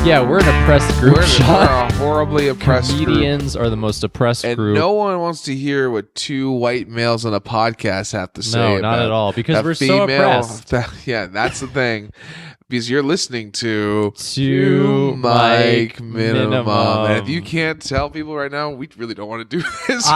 Yeah, we're an oppressed group. We're a horribly oppressed Comedians group. are the most oppressed And group. no one wants to hear what two white males on a podcast have to say. No, not at all. Because we're so oppressed. Yeah, that's the thing. Because you're listening to Two Mike Mike Minimum. Minimum. And if you can't tell people right now, we really don't want to do this.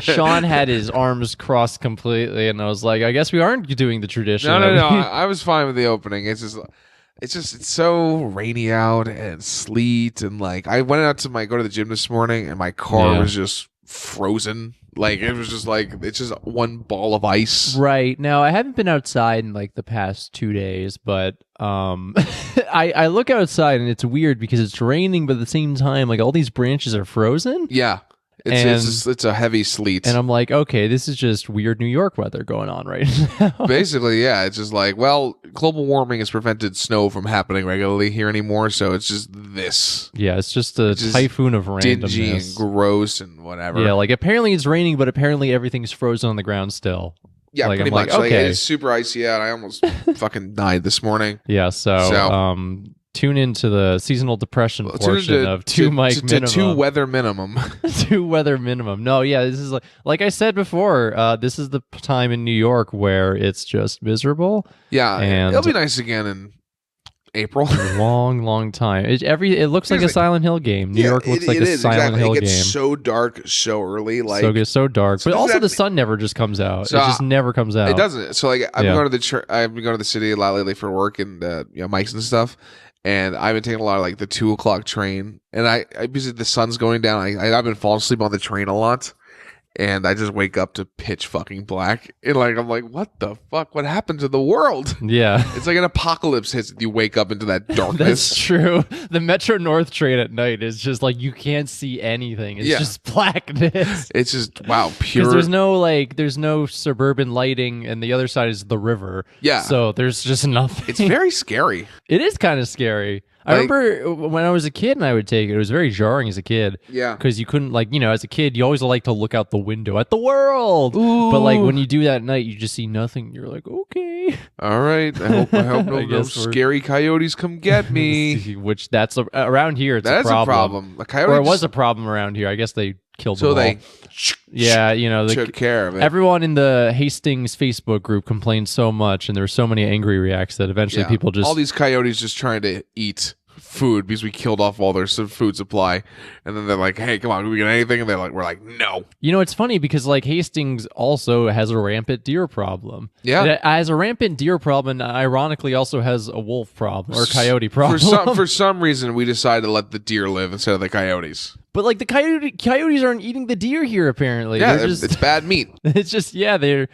Sean had his arms crossed completely, and I was like, I guess we aren't doing the tradition. No. I was fine with the opening. It's so rainy out and sleet, and like I went out to go to the gym this morning, and my car was just frozen. Like it was just like it's just one ball of ice. Right. Now, I haven't been outside in like the past 2 days, but I look outside and it's weird because it's raining, but at the same time, like all these branches are frozen. Yeah. It's a heavy sleet. And I'm like, okay, this is just weird New York weather going on right now. Basically, yeah. It's just like, well, global warming has prevented snow from happening regularly here anymore, so it's just this. Yeah, it's just a typhoon of randomness. Dingy and gross and whatever. Yeah, like apparently it's raining, but apparently everything's frozen on the ground still. Yeah, like, pretty I'm much. Like, okay. It's super icy out. I almost fucking died this morning. Yeah, so tune into the seasonal depression portion of Two Mike Minimum. Two weather minimum. Two weather minimum. No, yeah, this is like I said before, this is the time in New York where it's just miserable. Yeah, and it'll be nice again in April. long time. It looks like a Silent Hill game. New York looks like a Silent Hill game. It gets so dark so early. Like it gets so dark. But also the sun never just comes out. So it just never comes out. It doesn't. So like I've been going to the city a lot lately for work and mics and stuff. And I've been taking a lot of like the 2:00 train, and I because the sun's going down, I've been falling asleep on the train a lot, and I just wake up to pitch fucking black, and like I'm like, what the fuck? What happened to the world? Yeah, it's like an apocalypse hits. You wake up into that darkness. That's true. The Metro North train at night is just like you can't see anything. It's just blackness. It's just pure. Because there's no suburban lighting, and the other side is the river. Yeah, so there's just nothing. It's very scary. It is kind of scary. I remember when I was a kid and I would take it. It was very jarring as a kid. Yeah. Because you couldn't, as a kid, you always like to look out the window at the world. Ooh. But when you do that at night, you just see nothing. You're like, okay. All right. I hope no scary coyotes come get me. Which that's around here. It's a problem. A coyote it was a problem around here. I guess they killed them all. They took care of it. Everyone in the Hastings Facebook group complained so much, and there were so many angry reacts that eventually people just... All these coyotes just trying to eat food because we killed off all their food supply, and then they're like, hey, come on, can we get anything? And we're like, no. It's funny because Hastings also has a rampant deer problem. Yeah. It has a rampant deer problem, and ironically also has a wolf problem or coyote problem. For some reason, we decided to let the deer live instead of the coyotes. But the coyotes aren't eating the deer here, apparently. Yeah, it's bad meat. It's just, they're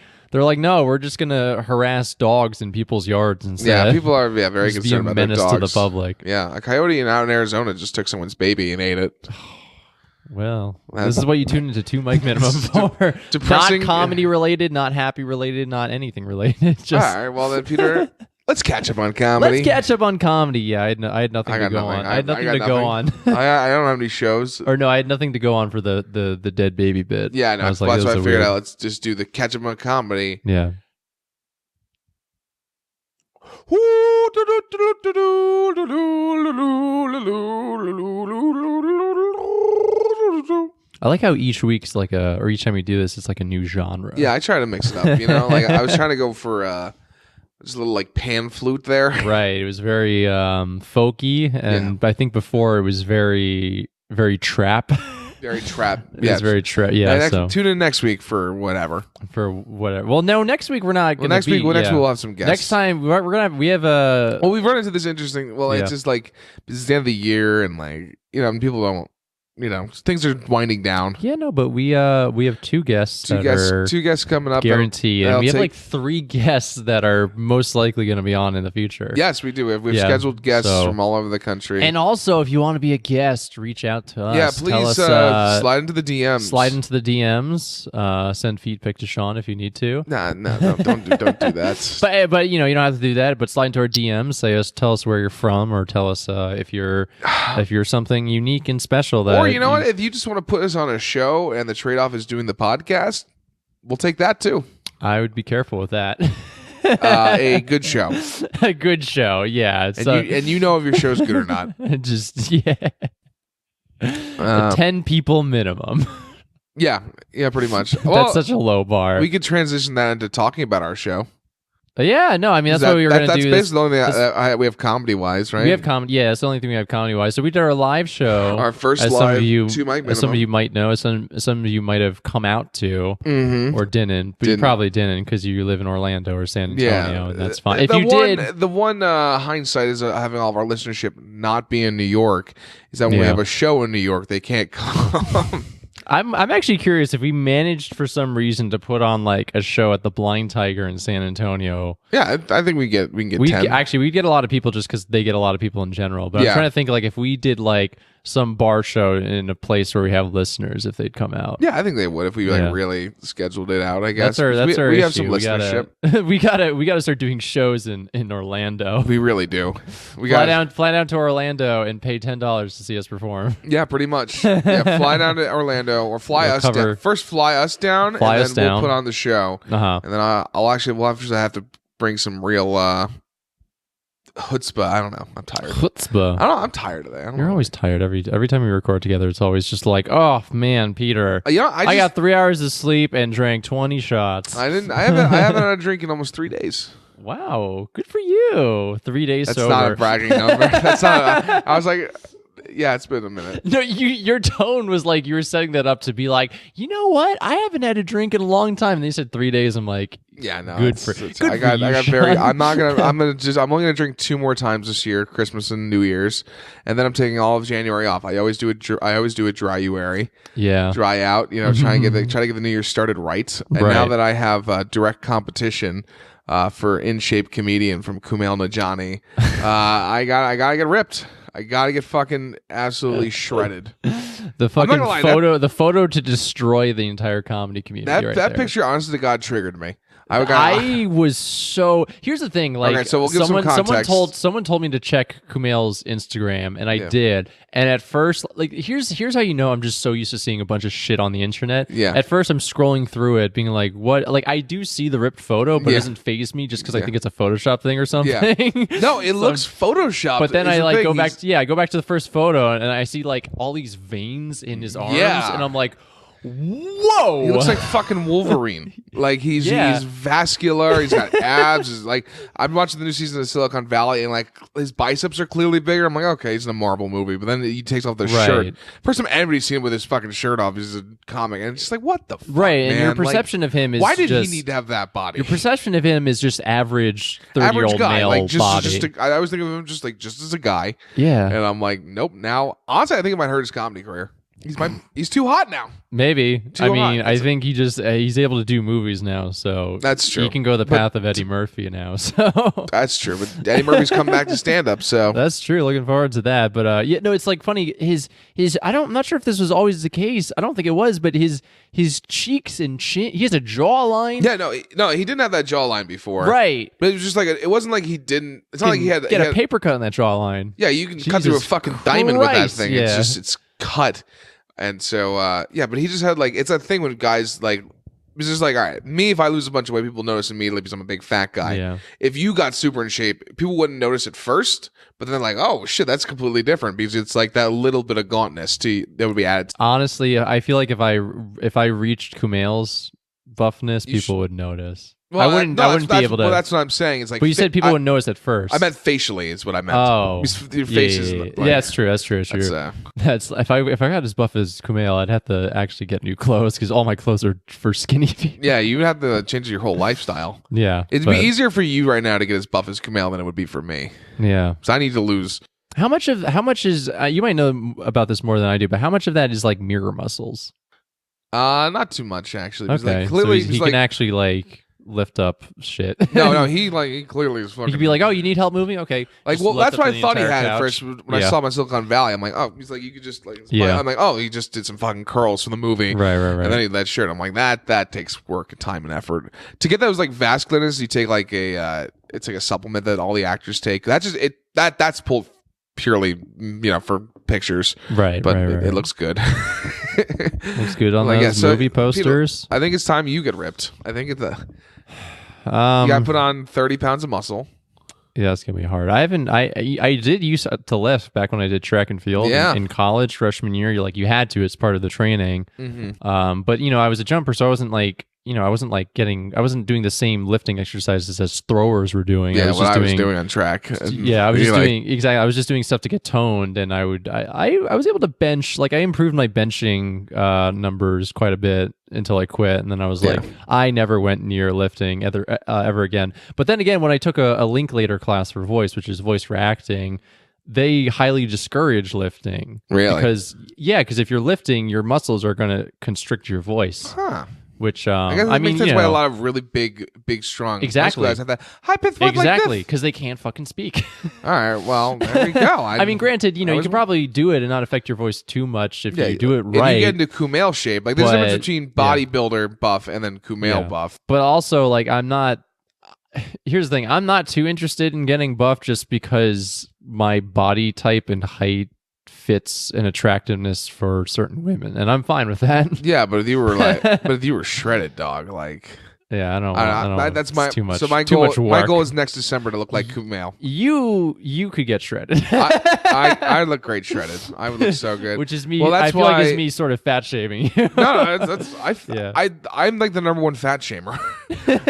like, no, we're just going to harass dogs in people's yards instead. Yeah, people are very concerned about their dogs. To the public. Yeah, a coyote out in Arizona just took someone's baby and ate it. Well, this is what you tune into Two Mike Minimum for. Depressing. Not comedy related, not happy related, not anything related. Just... All right, well then, Peter... Let's catch up on comedy. Let's catch up on comedy. Yeah, I had nothing to go on. I had nothing to go on. I don't have any shows. Or no, I had nothing to go on for the dead baby bit. Yeah, no, that's why I figured out. Let's just do the catch up on comedy. Yeah. I like how each week's or each time we do this, it's like a new genre. Yeah, I try to mix it up. I was trying to go for. There's a little pan flute there. Right. It was very folky, and I think before it was very, very trap. Very trap. It's very trap. Yeah. Tune in next week for whatever. Well, no, next week we're not going to next week we'll have some guests. Next time we have a... Well, we've run into this interesting... Well, it's just this is the end of the year, and people don't... things are winding down. Yeah, no, but we have two guests. Two guests coming up. Guaranteed. And we have 3 guests that are most likely going to be on in the future. Yes, we do. We've scheduled guests from all over the country. And also, if you want to be a guest, reach out to us. Yeah, please slide into the DMs. Slide into the DMs. Send feet pic to Sean if you need to. No, don't do that. But you don't have to do that. But slide into our DMs. Tell us where you're from, or tell us if you're something unique and special that. Or you know what? If you just want to put us on a show and the trade-off is doing the podcast, we'll take that too. I would be careful with that. a good show. A good show, yeah. So And you know if your show's good or not. just a 10 people minimum. Yeah, pretty much. That's such a low bar. We could transition that into talking about our show. Yeah, no, I mean, that's what we were going to do. That's basically the only thing we have comedy-wise, right? We have comedy, yeah, that's the only thing we have comedy-wise. So we did our live show. Our first live 2 mic minimum. As some of you might know, some of you might have come out to or didn't, but you probably didn't because you live in Orlando or San Antonio, and that's fine. If you did... The one hindsight is having all of our listenership not be in New York is that when we have a show in New York, they can't come. I'm actually curious if we managed for some reason to put on like a show at the Blind Tiger in San Antonio. Yeah, I think we can get 10. Actually, we'd get a lot of people just because they get a lot of people in general. But I'm trying to think like if we did like some bar show in a place where we have listeners, if they'd come out. Yeah, I think they would if we really scheduled it out. I guess that's our we issue. have some listenership. We gotta start doing shows in Orlando. We really do. Fly down to Orlando and pay $10 to see us perform. Yeah, pretty much. Yeah, fly down to Orlando or fly us down. First, fly us down, and then we'll put on the show. And then we'll have to bring some real. Chutzpah. I don't know. I'm tired. Chutzpah. I'm tired today. You're always tired. Every time we record together, it's always just like, oh man, Peter. I got 3 hours of sleep and drank 20 shots. I haven't had a drink in almost 3 days. Wow, good for you. 3 days sober. That's not a bragging number. That's not. I was like, yeah, it's been a minute. No, your tone was like you were setting that up to be like, you know what? I haven't had a drink in a long time. And they said 3 days. I'm like, yeah, no. Good for you. I'm only gonna drink 2 more times this year, Christmas and New Year's, and then I'm taking all of January off. I always do a dryuary. Yeah, dry out. Try to get the New Year started right. And now that I have direct competition. For In Shape Comedian from Kumail Nanjiani, I gotta get ripped. I gotta get fucking absolutely shredded. The fucking photo to destroy the entire comedy community. That picture, honestly to God, triggered me. I was so. Here's the thing. Like, okay, so we'll give some context. Someone told me to check Kumail's Instagram, and I did. And at first, like, here's how you know I'm just so used to seeing a bunch of shit on the internet. Yeah. At first, I'm scrolling through it, being like, what? Like, I do see the ripped photo, but it doesn't faze me just because I think it's a Photoshop thing or something. Yeah. No, it looks Photoshopped. But then I like go back. I go back to the first photo, and I see like all these veins in his arms, and I'm like. Whoa! He looks like fucking Wolverine. Like he's vascular. He's got abs. He's like I'm watching the new season of Silicon Valley, and like his biceps are clearly bigger. I'm like, okay, he's in a Marvel movie, but then he takes off the shirt. First time anybody's seen him with his fucking shirt off is a comic, and it's just like, what the fuck, man? And your perception of him is why did he need to have that body? Your perception of him is just average 30-year-old male body. I always think of him just as a guy. Yeah, and I'm like, nope. Now, honestly, I think it might hurt his comedy career. He's too hot now. Maybe. I think he's able to do movies now, so that's true. He can go the path of Eddie Murphy now. So that's true. But Eddie Murphy's come back to stand up, so that's true. Looking forward to that. But it's like funny. His I'm not sure if this was always the case. I don't think it was, but his cheeks and chin. He has a jawline. Yeah, no, he didn't have that jawline before, right? But it was just like it wasn't like he didn't. It's not like he had a paper cut on that jawline. Yeah, you can cut through a fucking diamond with that thing. Yeah. It's cut. And so, but he just had like, it's a thing when guys like, it's just like, all right, me, if I lose a bunch of weight, people notice immediately because I'm a big fat guy. Yeah. If you got super in shape, people wouldn't notice at first, but then they're like, oh shit, that's completely different because it's like that little bit of gauntness that would be added. Honestly, I feel like if I reached Kumail's buffness, people would notice. Well, I wouldn't be able to. Well, that's what I'm saying. It's like, but you said people wouldn't notice at first. I meant facially is what I meant. Oh, your face is. Yeah, that's true. That's true. That's if I got as buff as Kumail, I'd have to actually get new clothes because all my clothes are for skinny people. Yeah, you would have to change your whole lifestyle. Yeah, it'd be easier for you right now to get as buff as Kumail than it would be for me. Yeah, so I need to lose. How much is you might know about this more than I do, but how much of that is like mirror muscles? Not too much actually. Okay, like, clearly so he can actually like lift up shit. No, he clearly is fucking. He could be like, "Oh, you need help moving? Okay." Like, well, that's what I thought he had at first when I saw him in Silicon Valley. I'm like, oh, he's like, you could just like, I'm like, oh, he just did some fucking curls for the movie, right. And then he had that shirt. I'm like, that takes work and time and effort to get those like vascularness. You take like it's like a supplement that all the actors take. That's just it. That's pulled purely, for pictures, right? But right. It looks good. Looks good on those movie posters. Peter, I think it's time you get ripped. I think it's You got to put on 30 pounds of muscle. Yeah, it's gonna be hard. I did used to lift back when I did track and field in college freshman year. You had to. It's part of the training. But I was a jumper, so I wasn't like I wasn't doing the same lifting exercises as throwers were doing. Yeah, I was doing on track. Yeah, I was just doing exactly. I was just doing stuff to get toned, and I was able to bench. Like I improved my benching numbers quite a bit until I quit, and then I was like, I never went near lifting ever again. But then again, when I took a Linklater class for voice, which is voice for acting, they highly discourage lifting. Really? Because if you're lifting, your muscles are going to constrict your voice. Huh. Which I guess that makes sense why a lot of really big, strong guys have that high pitched voice exactly because they can't fucking speak. All right, well there we go. I mean, granted, you can probably do it and not affect your voice too much if you do it right. If you get into Kumail shape, like there's a difference between bodybuilder buff and then Kumail buff. But also, like I'm not. Here's the thing: I'm not too interested in getting buff just because my body type and height fits an attractiveness for certain women, and I'm fine with that. Yeah, but if you were shredded, dog, like I don't. That's my too much. So my too goal. Much work. My goal is next December to look like Kumail. You could get shredded. I look great shredded. I would look so good. Which is me. Well, that's I feel why, like it's me sort of fat shaming you. I'm like the number one fat shamer.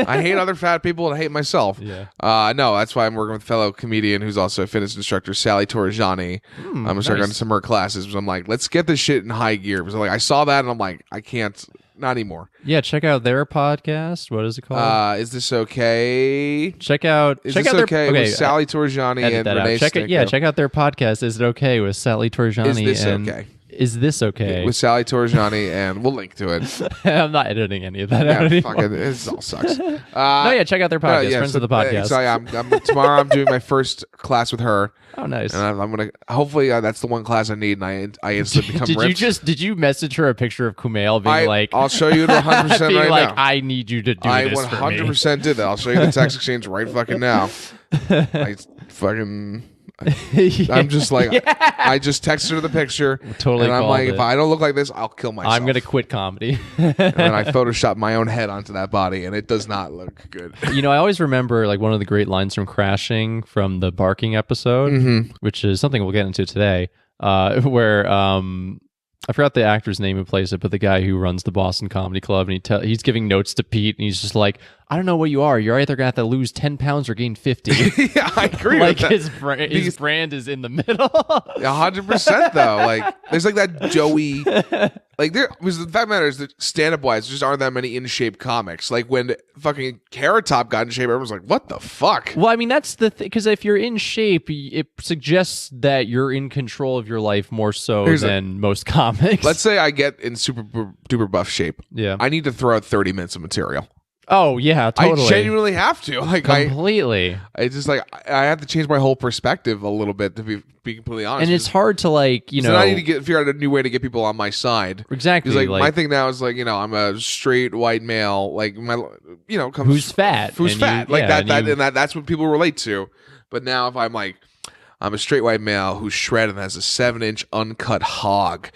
I hate other fat people and I hate myself. Yeah. No, that's why I'm working with a fellow comedian who's also a fitness instructor, Sally Torrigiani. I'm gonna start going to some of her classes. But I'm like, let's get this shit in high gear. Because I saw that and I'm like, I can't. Not anymore. Yeah, check out their podcast. What is it called? Is This Okay? Check out Their okay with Sally Torrigiani and Renee Stinko. Check out their podcast. Is It Okay with Sally Torrigiani? Is This Okay? Is This Okay? With Sally Torrigiani, and we'll link to it. I'm not editing any of that out anymore. It all sucks. Check out their podcast. Friends of the podcast. So tomorrow I'm doing my first class with her. Oh, nice. And I'm gonna hopefully that's the one class I need, and I instantly become ripped. Did you message her a picture of Kumail being like? I'll show you it 100% being right like, now. I need you to do this for me. I 100% did that. I'll show you the text exchange right fucking now. I'm just like, I just texted her the picture. Totally. And I'm like, if I don't look like this, I'll kill myself. I'm going to quit comedy. And then I photoshopped my own head onto that body, and it does not look good. I always remember like one of the great lines from Crashing from the barking episode, which is something we'll get into today, where I forgot the actor's name who plays it, but the guy who runs the Boston Comedy Club, and he's giving notes to Pete, and he's just like, I don't know what you are. You're either going to have to lose 10 pounds or gain 50. Yeah, I agree like with that. his brand is in the middle. 100% though. Like there's like that Joey, like because the fact matter is that stand-up wise, there just aren't that many in shape comics. Like when fucking Carrot Top got in shape, everyone's like, what the fuck? Well, I mean, that's the thing, because if you're in shape, it suggests that you're in control of your life more so than most comics. Let's say I get in super duper buff shape. Yeah. I need to throw out 30 minutes of material. Oh yeah, totally. I genuinely have to. Like completely. I just like I have to change my whole perspective a little bit to be completely honest. And it's hard to like So I need to figure out a new way to get people on my side. Exactly. Like my thing now is like I'm a straight white male. Like my comes who's fat. Who's fat? Like that's what people relate to. But now if I'm like I'm a straight white male who's shredded and has a 7-inch uncut hog.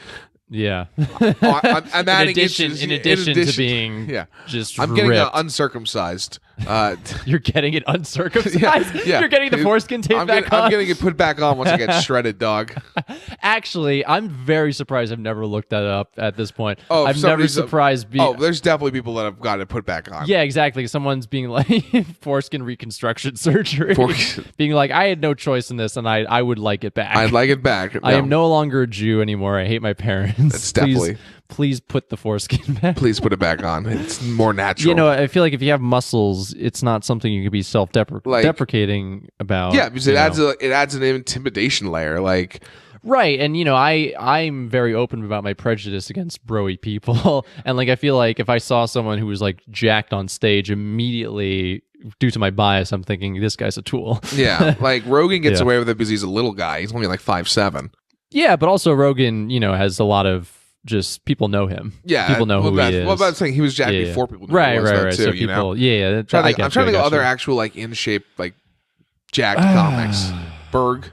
Yeah. I'm adding in addition to being just I'm getting ripped. Uncircumcised. You're getting it uncircumcised? Yeah. You're getting the foreskin tape back on? I'm getting it put back on once I get shredded, dog. Actually, I'm very surprised I've never looked that up at this point. Oh, I'm never surprised. There's definitely people that have got it put back on. Yeah, exactly. Someone's being like, foreskin reconstruction surgery. Being like, I had no choice in this, and I would like it back. I'd like it back. No. I am no longer a Jew anymore. I hate my parents. That's definitely. Please put the foreskin back. Please put it back on. It's more natural. I feel like if you have muscles, it's not something you could be self-deprecating about. Yeah, because it adds an intimidation layer. Like, right, and I'm very open about my prejudice against broy people, and like I feel like if I saw someone who was like jacked on stage, immediately due to my bias, I'm thinking this guy's a tool. Yeah, like Rogan gets away with it because he's a little guy. He's only like 5'7". Yeah, but also Rogan, has a lot of just people know him. Yeah, people know who he is. Well, I'm saying he was jacked before people knew right, who he was right. too. So people, I'm trying to think of other actual like in shape like jacked comics. Berg.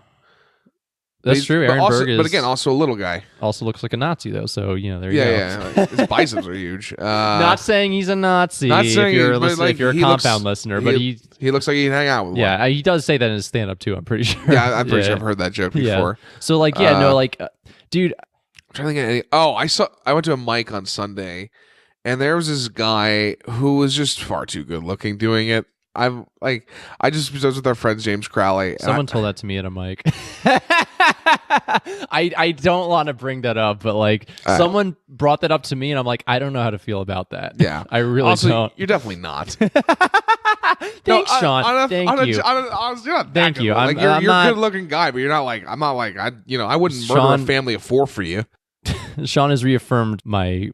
That's true. Aaron Berg is, but again, also a little guy. Also looks like a Nazi though. So there you go. Yeah. His biceps are huge. Not saying he's a Nazi. Not saying if you're a Compound listener, but he looks like he'd hang out with one. Yeah, he does say that in his stand-up too. I'm pretty sure. Yeah, I'm pretty sure I've heard that joke before. So dude. I'm trying to think of any. Oh, I went to a mic on Sunday, and there was this guy who was just far too good looking doing it. I was with our friend James Crowley. Someone told that to me at a mic. I don't want to bring that up, but someone brought that up to me, and I'm like, I don't know how to feel about that. Yeah, I really don't. You're definitely not. Thanks, Sean. Thank you. Honestly, you're not Thank you. You're a good looking guy, but you're not like I'm not like I wouldn't murder a family of 4 for you. Sean has reaffirmed my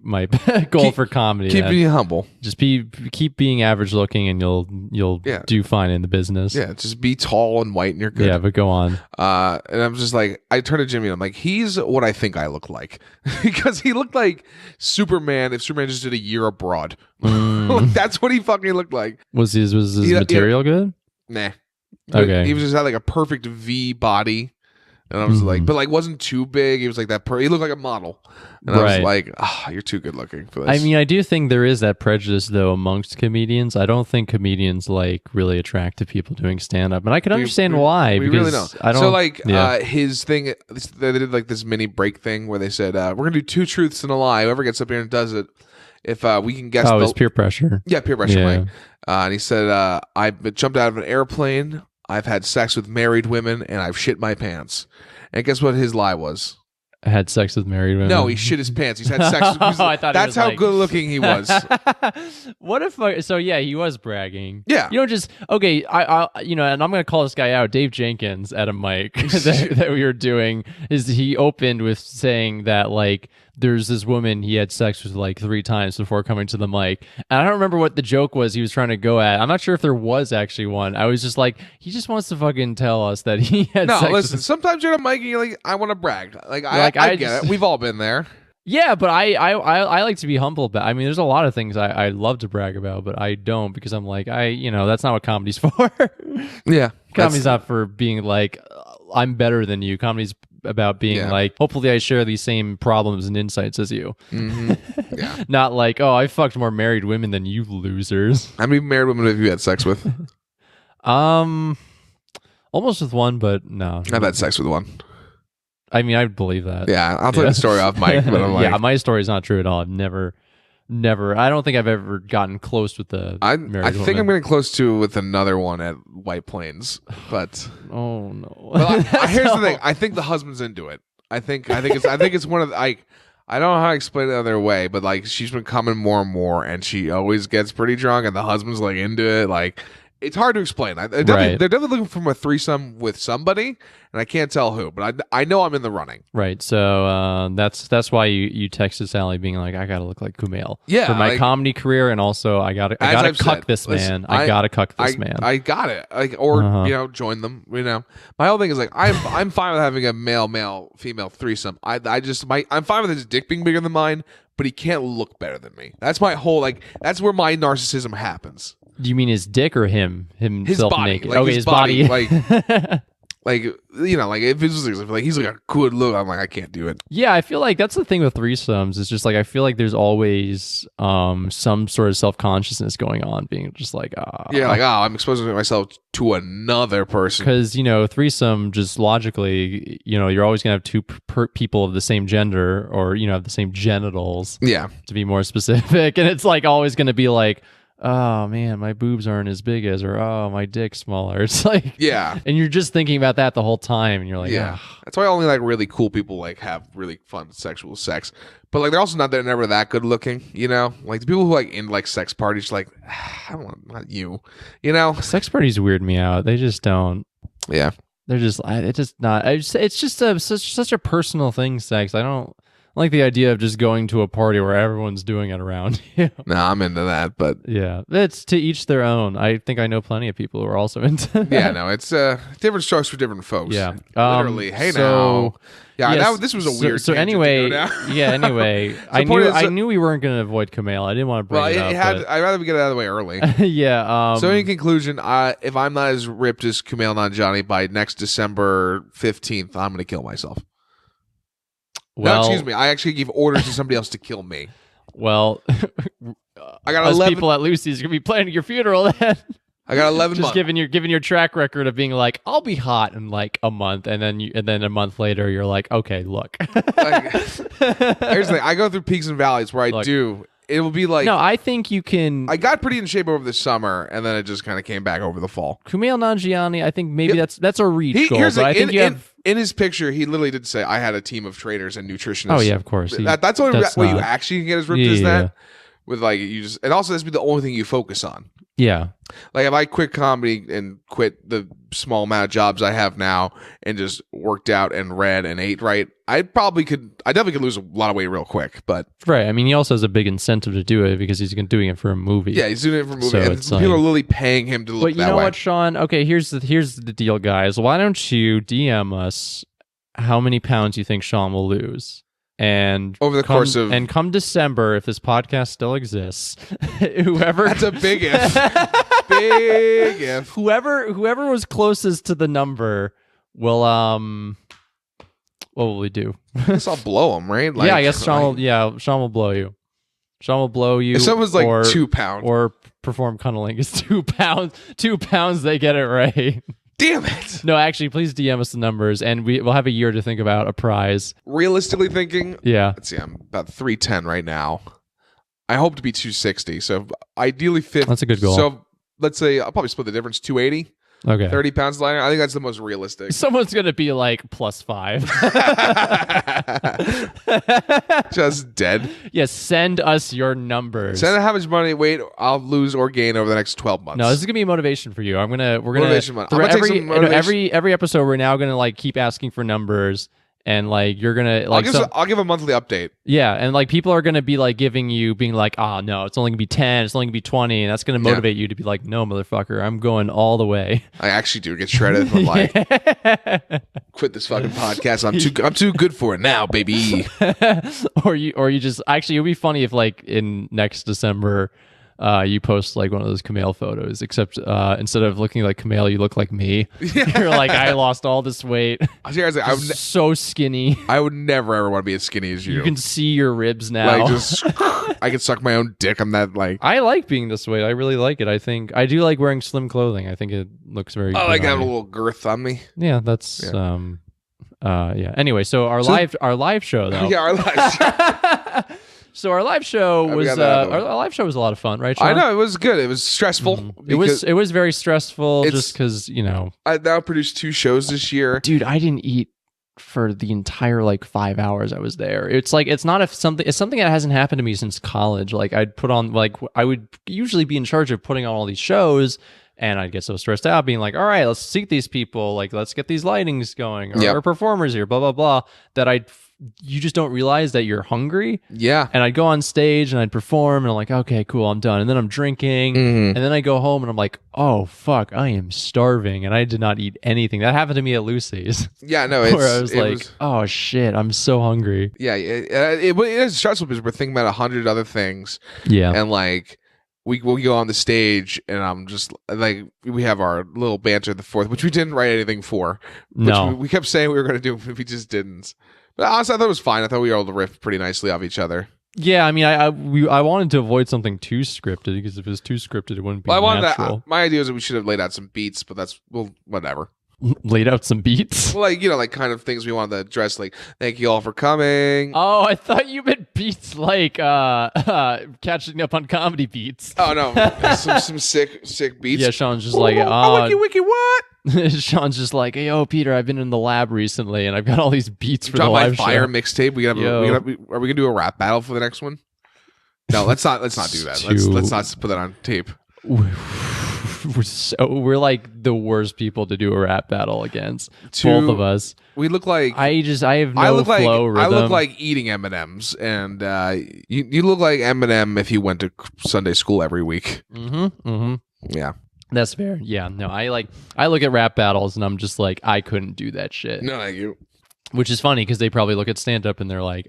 goal for comedy. Keep being humble. Just keep being average looking, and you'll do fine in the business. Yeah, just be tall and white, and you're good. Yeah, but go on. And I'm just like, I turned to Jimmy, and I'm like, he's what I think I look like, because he looked like Superman if Superman just did a year abroad. That's what he fucking looked like. Was his material good? Nah. Okay. He was just had like a perfect V body. And I was like, but wasn't too big. He was like that. He looked like a model, and I was like, "You're too good looking for this." I mean, I do think there is that prejudice though amongst comedians. I don't think comedians really attract to people doing stand up, and I can understand why. We because really don't. I don't. His thing, they did like this mini break thing where they said, "We're gonna do 2 truths and a lie. Whoever gets up here and does it, if we can guess." It's peer pressure. Yeah, peer pressure. Yeah. And he said, "I jumped out of an airplane. I've had sex with married women, and I've shit my pants." And guess what his lie was? I had sex with married women. No, he shit his pants. He's had sex. That's how good looking he was. What if? So yeah, he was bragging. Yeah. Okay. I and I'm gonna call this guy out. Dave Jenkins at a mic that we were doing he opened with saying that there's this woman he had sex with 3 times before coming to the mic, and I don't remember what the joke was he was trying to go at. I'm not sure if there was actually one. I was just like, he just wants to fucking tell us that he had sex. No, listen. Sometimes you're at a mic and you're like, I want to brag. I get it. We've all been there. Yeah, but I like to be humble about. I mean, there's a lot of things I love to brag about, but I don't, because I'm like, that's not what comedy's for. Yeah, comedy's not for being like, I'm better than you. Comedy's about being like, hopefully I share these same problems and insights as you. Mm-hmm. Yeah. Not like, oh, I fucked more married women than you losers. How many married women have you had sex with? Almost with one, but no. I've had sex with one. I mean, I believe that. Yeah, I'll tell you the story off mic, but I'm like, yeah, my story's not true at all. I've never. I don't think I've ever gotten close with the married I think woman. I'm getting close to with another one at White Plains, but oh no. But here's the thing. I think the husband's into it. I think it's one of the, I don't know how to explain it other way, but she's been coming more and more, and she always gets pretty drunk, and the husband's into it. It's hard to explain. They're definitely looking for a threesome with somebody, and I can't tell who, but I know I'm in the running. Right. So that's why you texted Sally being like, I gotta look like Kumail for my comedy career, and also I gotta cuck this man. I gotta cuck this man. I got it. Join them. My whole thing is I'm fine with having a male female threesome. I'm fine with his dick being bigger than mine, but he can't look better than me. That's my whole that's where my narcissism happens. Do you mean his dick or himself his body, naked? Okay, his body. If it's he's a good look, I'm like, I can't do it. Yeah, I feel like that's the thing with threesomes. It's just I feel like there's always some sort of self-consciousness going on, being just I'm exposing myself to another person. Because threesome, just logically, you're always gonna have 2 people of the same gender, or have the same genitals. Yeah, to be more specific, and it's always gonna be oh man, my boobs aren't as big as, or oh, my dick's smaller. It's yeah, and you're just thinking about that the whole time, and you're like, yeah. That's why only really cool people have really fun sexual sex, but they're also they're never that good looking, the people who in sex parties, I don't want, not you, Sex parties weird me out. They just don't. Yeah, they're just. It's just not. It's just such a personal thing. Sex. I don't. like the idea of just going to a party where everyone's doing it around you. No, I'm into that, but Yeah, it's to each their own. I think I know plenty of people who are also into that. yeah, no, it's different strokes for different folks. Yeah. Literally. Hey, so, now. Yeah, yes, this was a weird. So tangent anyway, to go down. yeah. Anyway, I knew we weren't going to avoid Kumail. I didn't want to bring it up. I'd rather we get it out of the way early. Yeah. So in conclusion, if I'm not as ripped as Kumail Nanjiani by next December 15th, I'm going to kill myself. Well, no, excuse me. I actually gave orders to somebody else to kill me. Well, I got us 11 people at Lucy's gonna be planning your funeral then. I got 11 Just months. giving your track record of being like, I'll be hot in like a month, and then a month later you're like, okay, look. Here's the thing. I go through peaks and valleys where I do. It will be like no, I think you can. I got pretty in shape over the summer, and then it just kind of came back over the fall. Kumail Nanjiani, I think maybe that's a reach goal. Here's But I think in his picture, he literally did say, "I had a team of trainers and nutritionists." Oh yeah, of course. That's only what you actually can get as ripped as Yeah. that. With like you just, and also that's be the only thing you focus on. Yeah. Like if I quit comedy and quit the small amount of jobs I have now and just worked out and read and ate right, I definitely could lose a lot of weight real quick. But right, I mean, he also has a big incentive to do it because he's doing it for a movie. yeah, he's doing it for a movie, So and it's people like- are literally paying him to look But you that know way. what, Sean? Okay, here's the deal, guys. Why don't you DM us how many pounds you think Sean will lose? And Over the course of- and come December, if this podcast still exists, whoever That's a big if. Big if. whoever was closest to the number will what will we do? I guess I'll blow him, right? Like, yeah, I guess Sean will blow you. Sean will blow you. If someone's like or, 2 pounds. or perform cunnilingus 2 pounds. 2 pounds, they get it right. Damn it. No, actually, please DM us the numbers, and we'll have a year to think about a prize. Realistically thinking, Yeah. let's see, I'm about 310 right now. I hope to be 260. So ideally 50. That's a good goal. So let's say I'll probably split the difference, 280. Okay. 30 pounds lighter. I think that's the most realistic. Someone's going to be like +5. Just dead. Yeah, send us your numbers. Send how much money, weight I'll lose or gain over the next 12 months. No, this is gonna be motivation for you. We're gonna Motivation month. I'm through gonna take every some motivation- every episode. We're now gonna like keep asking for numbers, and like you're gonna like I'll give a monthly update. yeah, and like people are gonna be like giving you being like, oh no, it's only gonna be 10, it's only gonna be 20, and that's gonna motivate you to be like, no, motherfucker, I'm going all the way. I actually do get shredded. I'm like, quit this fucking podcast. I'm too good for it now, baby. or you just actually it'd be funny if like in next December you post like one of those Kumail photos, except instead of looking like Kumail, you look like me. You're like, I lost all this weight. Seriously, So skinny. I would never ever want to be as skinny as you. You can see your ribs now. like just I can suck my own dick. I'm that like I like being this way. I really like it. I think I do like wearing slim clothing. I think it looks very. I good like on having a me. little girth on me. Yeah, that's yeah. Anyway, so our live show though. Yeah, our lives. So our live show we was got that out of our live show was a lot of fun, right, Sean? I know it was good. It was stressful. It was very stressful It's- just because I now produced 2 shows this year. dude, I didn't eat for the entire like 5 hours I was there. It's like it's something that hasn't happened to me since college. Like I'd put on like I would usually be in charge of putting on all these shows. And I'd get so stressed out being like, all right, let's seat these people. Like, let's get these lightings going or, Yep. or performers here, blah, blah, blah. That you just don't realize that you're hungry. Yeah. And I'd go on stage and I'd perform and I'm like, okay, cool, I'm done. And then I'm drinking. Mhm. And then I go home and I'm like, oh, fuck, I am starving. And I did not eat anything. That happened to me at Lucy's Yeah, no, it's where I was it like, was- oh, shit, I'm so hungry. yeah, it is stressful because we're thinking about 100 other things. Yeah. And like we go on the stage and I'm just like we have our little banter at the fourth, which we didn't write anything for. Which No. we kept saying we were going to do, but we just didn't. But honestly, I thought it was fine. I thought we were able to riff pretty nicely off each other. Yeah, I mean, I wanted to avoid something too scripted because if it was too scripted, it wouldn't be Well, I wanted natural. that. My idea was that we should have laid out some beats, but that's whatever. Laid out some beats. Well, like like kind of things we wanted to address. Like, thank you all for coming. Oh, I thought you meant beats like catching up on comedy beats. Oh no, some sick beats. Yeah, Sean's just like, wiki what? Sean's just like, hey, yo, Peter, I've been in the lab recently and I've got all these beats for the Drop my live fire show. mixtape. Are we gonna do a rap battle for the next one? No, let's not do that. Too- Let's not put that on tape. we're like the worst people to do a rap battle against. Both of us. We look like I have no flow rhythm. I look like eating M&Ms, and you look like Eminem if you went to Sunday school every week. Yeah. That's fair. Yeah, no, I look at rap battles and I'm just like, I couldn't do that shit. No, thank you. Which is funny because they probably look at stand up and they're like,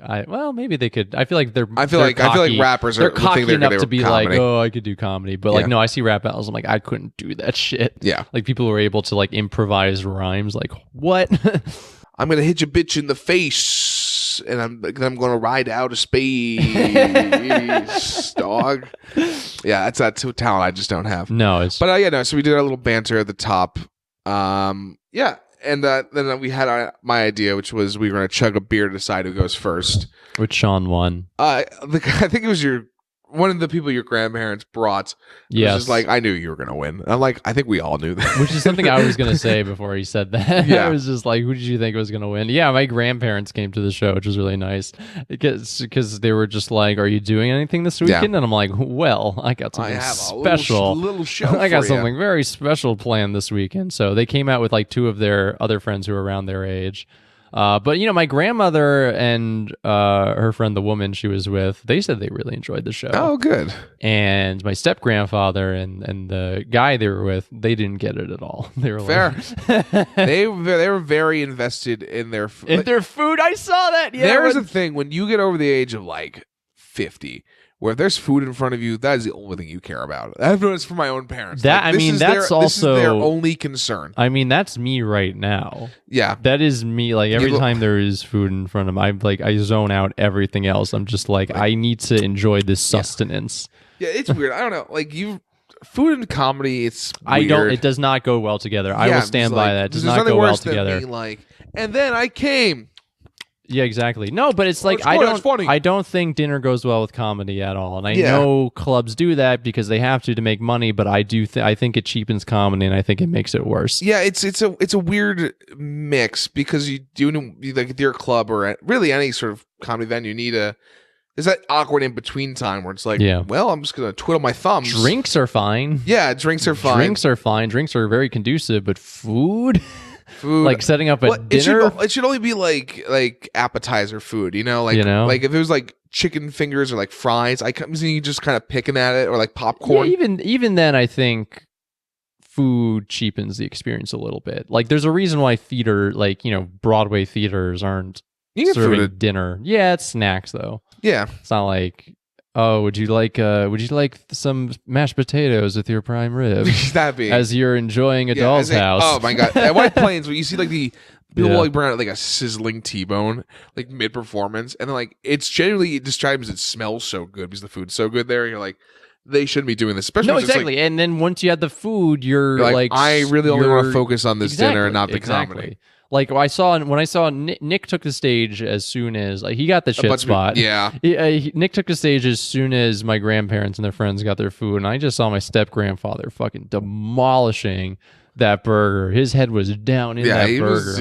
maybe they could. I feel like I feel like rappers they're cocky enough to be comedy. like, oh, I could do comedy, but like, no, I see rap battles. I'm like, I couldn't do that shit. Yeah, like people were able to like improvise rhymes. Like what? I'm gonna hit your bitch in the face, and I'm gonna ride out of space, dog. Yeah, that's that talent I just don't have. No, but so we did our little banter at the top. Yeah. And then we had my idea, which was we were going to chug a beer to decide who goes first. Which Sean won. I think it was one of the people your grandparents brought. Yes. Was just like, I knew you were going to win. I'm like, I think we all knew that. Which is something I was going to say before he said that. Yeah. I was just like, who did you think was going to win? Yeah, my grandparents came to the show, which was really nice. Because they were just like, are you doing anything this weekend? Yeah. And I'm like, well, I got something special. Little show I got something very special planned this weekend. So they came out with like two of their other friends who were around their age. But my grandmother and her friend, the woman she was with, they said they really enjoyed the show. Oh, good. And my step grandfather and the guy they were with, they didn't get it at all. They were fair. Like, they were very invested in their their food. I saw that. Yeah, there is a thing when you get over the age of like 50. Where if there's food in front of you, that is the only thing you care about. I've noticed for my own parents. This is their only concern. I mean, that's me right now. Yeah, that is me. Like every time there is food in front of me, I zone out everything else. I'm just like, I need to enjoy this sustenance. Yeah, it's weird. I don't know. Like food and comedy, it's weird. It does not go well together. I will stand by that. It does not go well together. And then I came. Yeah, exactly. No, but it's like I don't think dinner goes well with comedy at all. And I know clubs do that because they have to make money, but I think it cheapens comedy and I think it makes it worse. Yeah, it's a weird mix because you like at your club or at really any sort of comedy venue there's that awkward in between time where it's like, well, I'm just going to twiddle my thumbs. Drinks are fine. Yeah, drinks are fine. Drinks are fine. Drinks are very conducive, but food like setting up a dinner. It should only be like appetizer food, like if it was like chicken fingers or like fries, you just kind of picking at it or like popcorn. Yeah, even then, I think food cheapens the experience a little bit. Like there's a reason why Broadway theaters aren't serving dinner. Yeah, it's snacks though. Yeah, it's not like, oh, would you like some mashed potatoes with your prime rib? That'd be as you're enjoying a doll's house. Oh my god! At White Plains, when you see like the people like bring out like a sizzling T-bone like mid performance, and then like it's genuinely described as it smells so good because the food's so good there. And you're like, they shouldn't be doing this. Especially no, exactly. And then once you had the food, you're like I really only want to focus on this dinner and not the comedy. Like when I saw Nick took the stage as soon as he got the shit spot. Yeah, Nick took the stage as soon as my grandparents and their friends got their food, and I just saw my step grandfather fucking demolishing that burger. His head was down in that burger.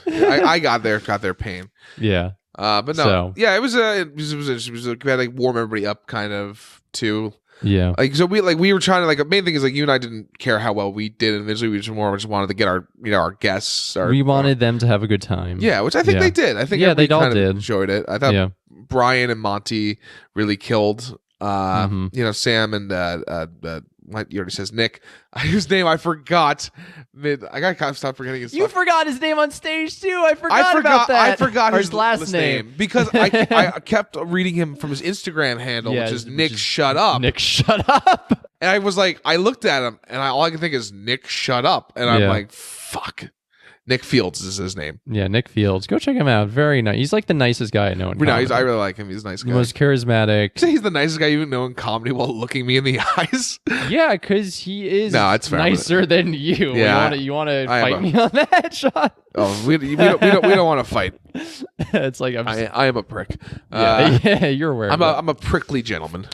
I got their pain. Yeah, but no, it was we had like warm everybody up kind of too. Yeah, like so we were trying to the main thing is you and I didn't care how well we did individually. We just wanted to get our guests. We wanted them to have a good time. Yeah, which I think they did. I think they all did. Enjoyed it. I thought Brian and Monty really killed. Sam and what you already says Nick. Whose name I forgot. I got to stop forgetting his. You forgot his name on stage too. I forgot about that. I forgot his last name because I kept reading him from his Instagram handle, which is Nick Shut Up. Nick Shut Up. And I was like, I looked at him, and all I can think is Nick Shut Up, and I'm like, fuck. Nick Fields is his name. Yeah, Nick Fields. Go check him out. Very nice. He's like the nicest guy I know in comedy. I really like him. He's a nice guy. The most charismatic. You say he's the nicest guy you even know in comedy while looking me in the eyes? Yeah, because he is nicer than you. Yeah, you want to fight me on that, Sean? Oh, we don't want to fight. It's like I am a prick. Yeah, you're aware. I'm a prickly gentleman.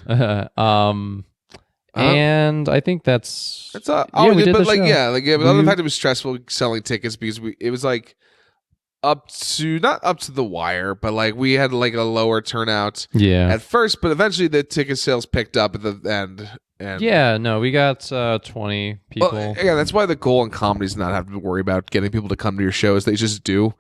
And I think that's we did the show. But other fact, it was stressful selling tickets because it was like not up to the wire, but we had a lower turnout. Yeah. At first, but eventually the ticket sales picked up at the end. And yeah, no, we got 20 people. Well, yeah, that's why the goal in comedy is not have to worry about getting people to come to your shows. They just do.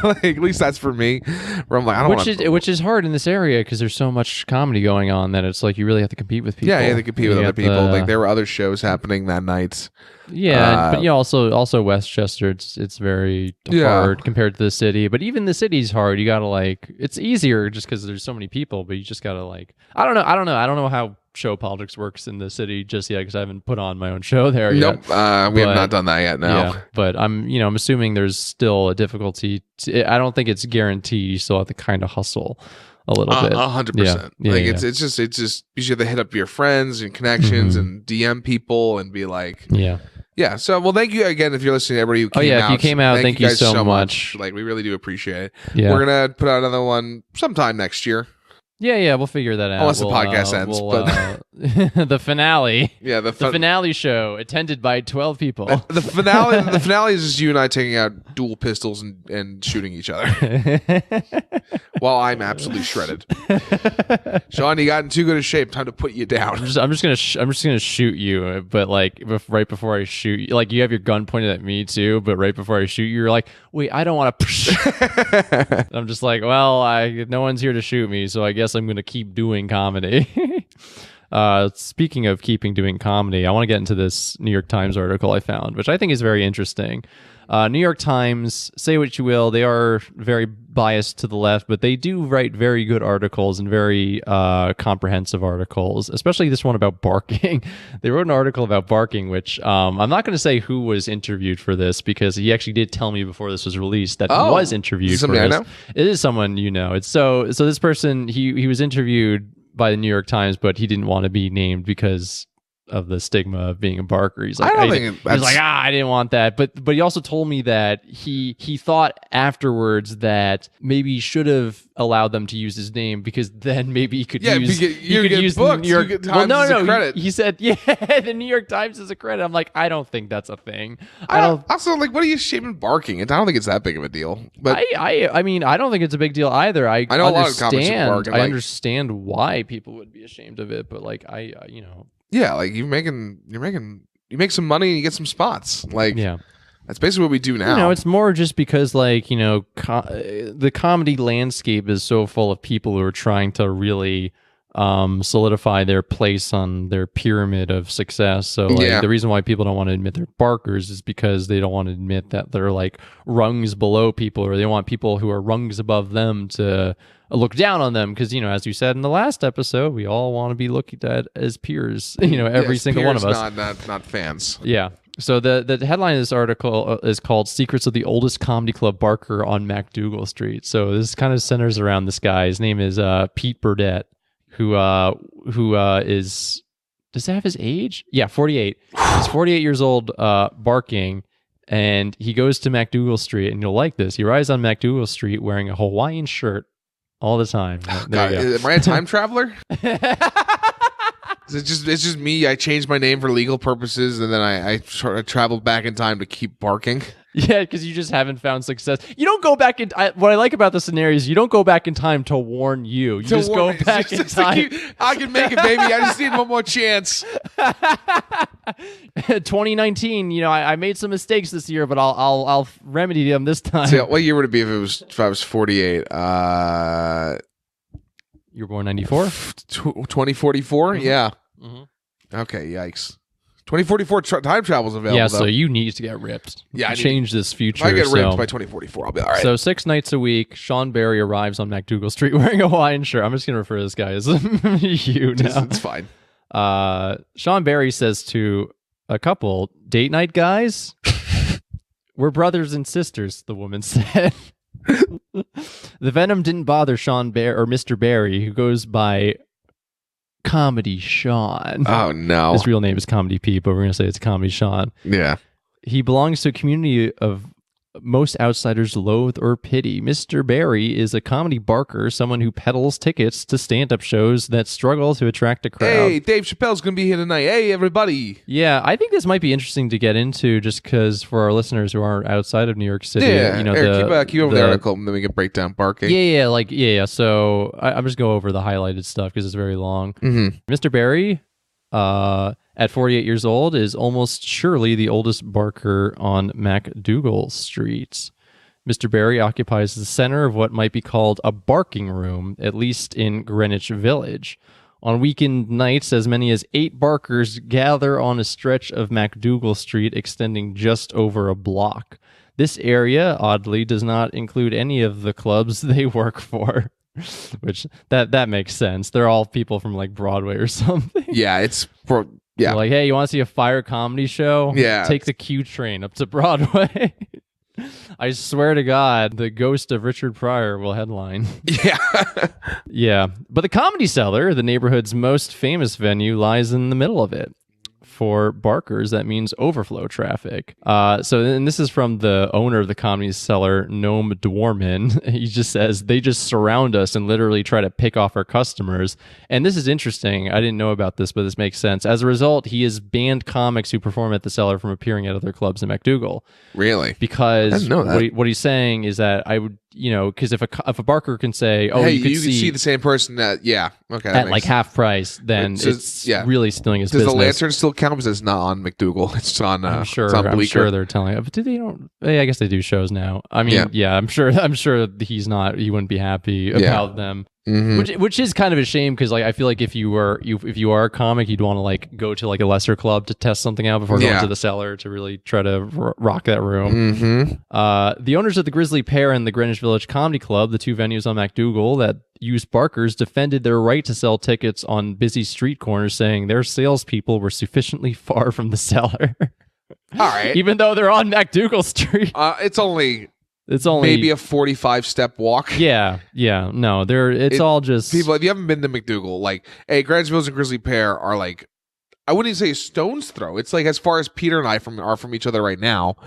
Like, at least that's for me. Where I'm like, I don't want which is hard in this area because there's so much comedy going on that it's like you really have to compete with people. Yeah, you have to compete with other people. Like there were other shows happening that night. Yeah, but also Westchester, it's very hard compared to the city. But even the city's hard. You gotta it's easier just because there's so many people. But you just gotta I don't know how show politics works in the city just yet because I haven't put on my own show there yet. Nope, we have not done that yet. No, yeah, but I'm assuming there's still a difficulty. I don't think it's guaranteed. You still have to kind of hustle a little bit. 100%. It's just you should have to hit up your friends and connections and DM people and be like, yeah. So, well, thank you again if you're listening. Everybody who came out. If you came out, thank you guys so much. Like, we really do appreciate it. Yeah. We're gonna put out another one sometime next year. Yeah, we'll figure that out. Unless the podcast ends, but the finale. Yeah, the finale show attended by 12 people. The finale is just you and I taking out dual pistols and shooting each other while I'm absolutely shredded. Sean, you got in too good a shape. Time to put you down. I'm just gonna shoot you, but right before I shoot you, you have your gun pointed at me too, but right before I shoot you, you're like, wait, I don't want to. I'm just like, well, no one's here to shoot me, so I guess I'm going to keep doing comedy. Speaking of doing comedy, I want to get into this New York Times article I found, which I think is very interesting. New York Times, say what you will, they are very biased to the left, but they do write very good articles and very comprehensive articles, especially this one about barking. They wrote an article about barking, which I'm not going to say who was interviewed for this because he actually did tell me before this was released that he was interviewed for this. I know? It is someone you know. It's so this person, he was interviewed by the New York Times, but he didn't want to be named because of the stigma of being a barker. He's like, I didn't want that. But he also told me that he thought afterwards that maybe he should have allowed them to use his name because then maybe he could use the New York Times as a credit. He said, the New York Times is a credit. I'm like, I don't think that's a thing. Also, what are you shaming barking? I don't think it's that big of a deal. But I mean, I don't think it's a big deal either. I know a lot of comics bark. I understand why people would be ashamed of it, but yeah, you make some money and you get some spots. That's basically what we do now. It's more just because the comedy landscape is so full of people who are trying to really solidify their place on their pyramid of success. So the reason why people don't want to admit they're barkers is because they don't want to admit that they're rungs below people, or they want people who are rungs above them to look down on them because as you said in the last episode, we all want to be looked at as peers. Every single one of us, not fans. Yeah. So the headline of this article is called "Secrets of the Oldest Comedy Club Barker on MacDougal Street." So this kind of centers around this guy. His name is Pete Burdett, who is, does that have his age? Yeah, 48. He's 48 years old, barking. And he goes to MacDougal Street, and you'll like this. He rides on MacDougal Street wearing a Hawaiian shirt all the time. God, am I a time traveler? It's just me. I changed my name for legal purposes, and then I traveled back in time to keep barking. Yeah, because you just haven't found success. You don't go back in. What I like about the scenario is you don't go back in time to warn you. You just go back in time. I can make it, baby. I just need one more chance. 2019. I made some mistakes this year, but I'll remedy them this time. So what year would it be if I was 48? You were born 94? 2044? Mm-hmm. Yeah. Mm-hmm. Okay, yikes. 2044 time travel is available. Yeah, so you need to get ripped. Yeah, change this future. If I get ripped by 2044, I'll be all right. So 6 nights a week, Sean Barry arrives on MacDougal Street wearing a Hawaiian shirt. I'm just going to refer to this guy as you now. It's fine. Sean Barry says to a couple, "Date night guys? We're brothers and sisters," the woman said. The venom didn't bother Sean Barry or Mr. Barry, who goes by Comedy Sean. Oh no. His real name is Comedy Pete, but we're going to say it's Comedy Sean. Yeah. He belongs to a community of most outsiders loathe or pity. Mr. Barry is a comedy barker, someone who peddles tickets to stand-up shows that struggle to attract a crowd. Hey, Dave Chappelle's going to be here tonight. Hey, everybody. Yeah, I think this might be interesting to get into just because for our listeners who aren't outside of New York City. Yeah, keep over the article and then we can break down barking. Yeah. So I'm just going over the highlighted stuff because it's very long. Mm-hmm. Mr. Barry at 48 years old, is almost surely the oldest barker on MacDougal Street. Mr. Barry occupies the center of what might be called a barking room, at least in Greenwich Village. On weekend nights, as many as 8 barkers gather on a stretch of MacDougal Street extending just over a block. This area, oddly, does not include any of the clubs they work for. Which, that makes sense. They're all people from, like, Broadway or something. Yeah, yeah. They're like, hey, you want to see a fire comedy show? Yeah. Take the Q train up to Broadway. I swear to God, the ghost of Richard Pryor will headline. Yeah. Yeah. But the Comedy Cellar, the neighborhood's most famous venue, lies in the middle of it. For barkers, that means overflow traffic. And this is from the owner of the Comedy Cellar, Noam Dwarman. He just says, they just surround us and literally try to pick off our customers. And this is interesting. I didn't know about this, but this makes sense. As a result, he has banned comics who perform at the Cellar from appearing at other clubs in MacDougal. Really? Because I didn't know that. What he's saying is that I would, because if a barker can say, oh, hey, you can see the same person at at like half price, then it's really stealing his business. Does the lantern still count? Because it's not on MacDougal. It's on. I'm sure. It's on I'm Bleecker. sure they're telling. But they don't? I guess they do shows now. I mean, yeah. I'm sure he's not. He wouldn't be happy about them. Mm-hmm. Which is kind of a shame because like I feel like if you are a comic, you'd want to like go to like a lesser club to test something out before going to the Cellar to really try to rock that room. Mm-hmm. The owners of the Grizzly Pear and the Greenwich Village Comedy Club, the two venues on MacDougal that use barkers, defended their right to sell tickets on busy street corners, saying their salespeople were sufficiently far from the Cellar. All right, even though they're on MacDougal Street, it's only maybe a 45-step walk. Yeah. No, it's all just people. If you haven't been to MacDougal, like, hey, Greenwich Village and Grizzly Pear are like, I wouldn't even say a stone's throw. It's like as far as Peter and I are from each other right now,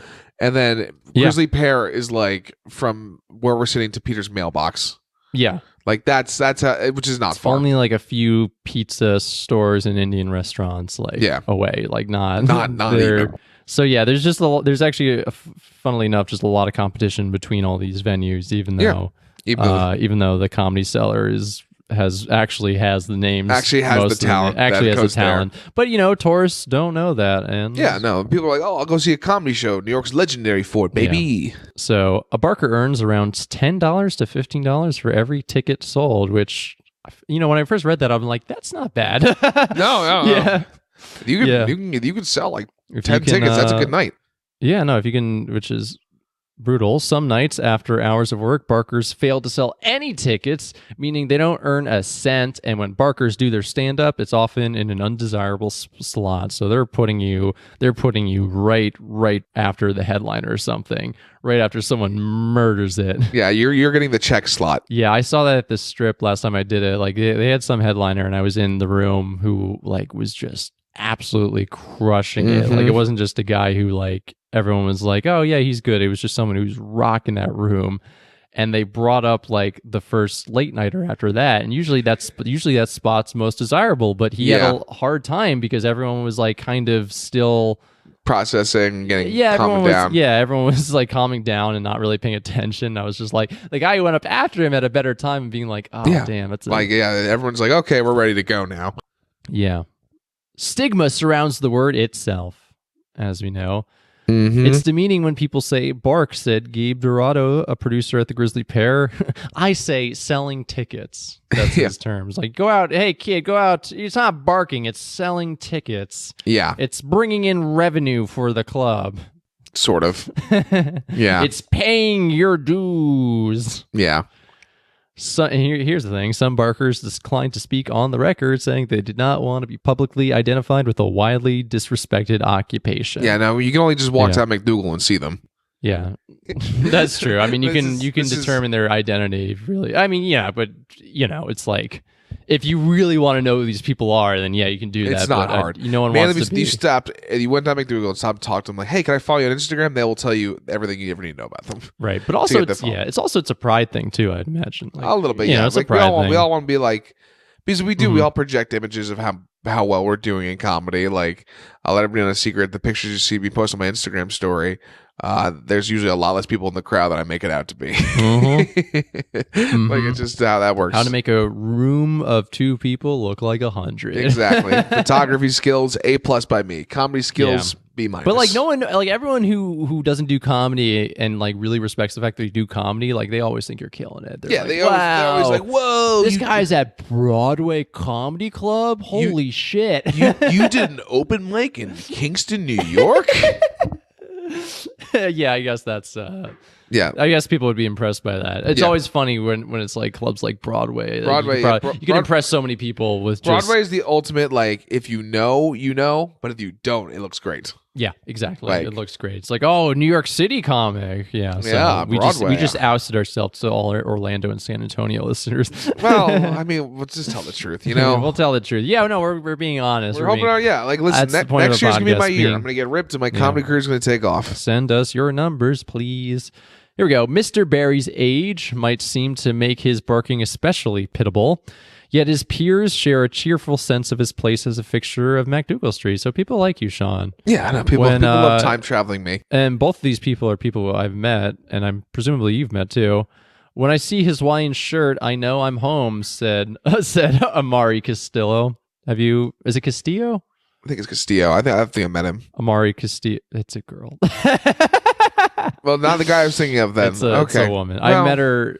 and then Grizzly Pear is like from where we're sitting to Peter's mailbox. Yeah, like that's how, which is not far. Only like a few pizza stores and Indian restaurants, like away, like not even. So yeah, there's actually, funnily enough, just a lot of competition between all these venues, even though the Comedy Cellar has the names, actually has the talent, there. But tourists don't know that, and people are like, oh, I'll go see a comedy show. New York's legendary for it, baby. Yeah. So a barker earns around $10 to $15 for every ticket sold, which when I first read that, I'm like, that's not bad. No. Yeah. You could sell like 10 tickets. That's a good night. Yeah, no, if you can, which is brutal. Some nights after hours of work, barkers fail to sell any tickets, meaning they don't earn a cent. And when barkers do their stand-up, it's often in an undesirable slot. So they're putting you right after the headliner or something, right after someone murders it. Yeah, you're getting the check slot. Yeah, I saw that at the Strip last time I did it. Like they had some headliner, and I was in the room who like was just absolutely crushing it. Like it wasn't just a guy who like everyone was like, oh yeah, he's good. It was just someone who's rocking that room. And they brought up like the first late nighter after that, and usually that spot's most desirable, but he had a hard time because everyone was like kind of still processing, calming down. Everyone was like calming down and not really paying attention. I was just like, the guy who went up after him had a better time and being like, oh damn, it's everyone's like, okay, we're ready to go now. Yeah. Stigma surrounds the word itself, as we know. It's demeaning when people say bark, said Gabe Dorado, a producer at the Grizzly Pear. I say selling tickets. That's his terms. Like, go out. Hey, kid, go out. It's not barking. It's selling tickets. Yeah. It's bringing in revenue for the club. Sort of. Yeah. It's paying your dues. Yeah. So here's the thing. Some barkers declined to speak on the record, saying they did not want to be publicly identified with a widely disrespected occupation. Yeah, no, you can only just walk down MacDougal and see them. Yeah, that's true. I mean, you can determine their identity, really. I mean, yeah, but, it's like, if you really want to know who these people are, then you can do that. It's not hard. No one wants to be. You went down MacDougal and stopped talking to them like, hey, can I follow you on Instagram? They will tell you everything you ever need to know about them. Right. But also, it's a pride thing too, I'd imagine. Like, a little bit, yeah. It's like a pride thing. We all want to be like, because we do, we all project images of how well we're doing in comedy. Like, I'll let everybody know a secret. The pictures you see me post on my Instagram story there's usually a lot less people in the crowd than I make it out to be. Like, it's just how that works. How to make a room of 2 people look like 100. Exactly. Photography skills, A+ by me. Comedy skills, B-. But like no one, like everyone who doesn't do comedy and like really respects the fact that you do comedy, like they always think you're killing it. They're like, they're always like, "Whoa, this guy's at Broadway Comedy Club. Holy shit! You did an open mic in Kingston, New York." Yeah, I guess that's. Yeah, I guess people would be impressed by that. It's always funny when it's like clubs like Broadway. Broadway, you can impress so many people with Broadway is the ultimate. Like, if you know, but if you don't, it looks great. Yeah, exactly. Like, it looks great. It's like, oh, New York City comic. Yeah, so we just ousted ourselves to all our Orlando and San Antonio listeners. Well, I mean, let's just tell the truth, We'll tell the truth. Yeah, no, we're being honest. We're hoping, like, listen, next year's gonna be my year. I'm gonna get ripped, and my comedy career's gonna take off. Send us your numbers, please. Here we go. Mr. Barry's age might seem to make his barking especially pitiable, yet his peers share a cheerful sense of his place as a fixture of MacDougal Street. So people like you, Sean. Yeah, I know. People love time traveling me. And both of these people are people I've met, and I'm presumably you've met too. When I see his Hawaiian shirt, I know I'm home, said Amari Castillo. Is it Castillo? I think it's Castillo. I think I met him. Amari Castillo. It's a girl. Well, not the guy I was thinking of then. It's a woman. Well, I met her.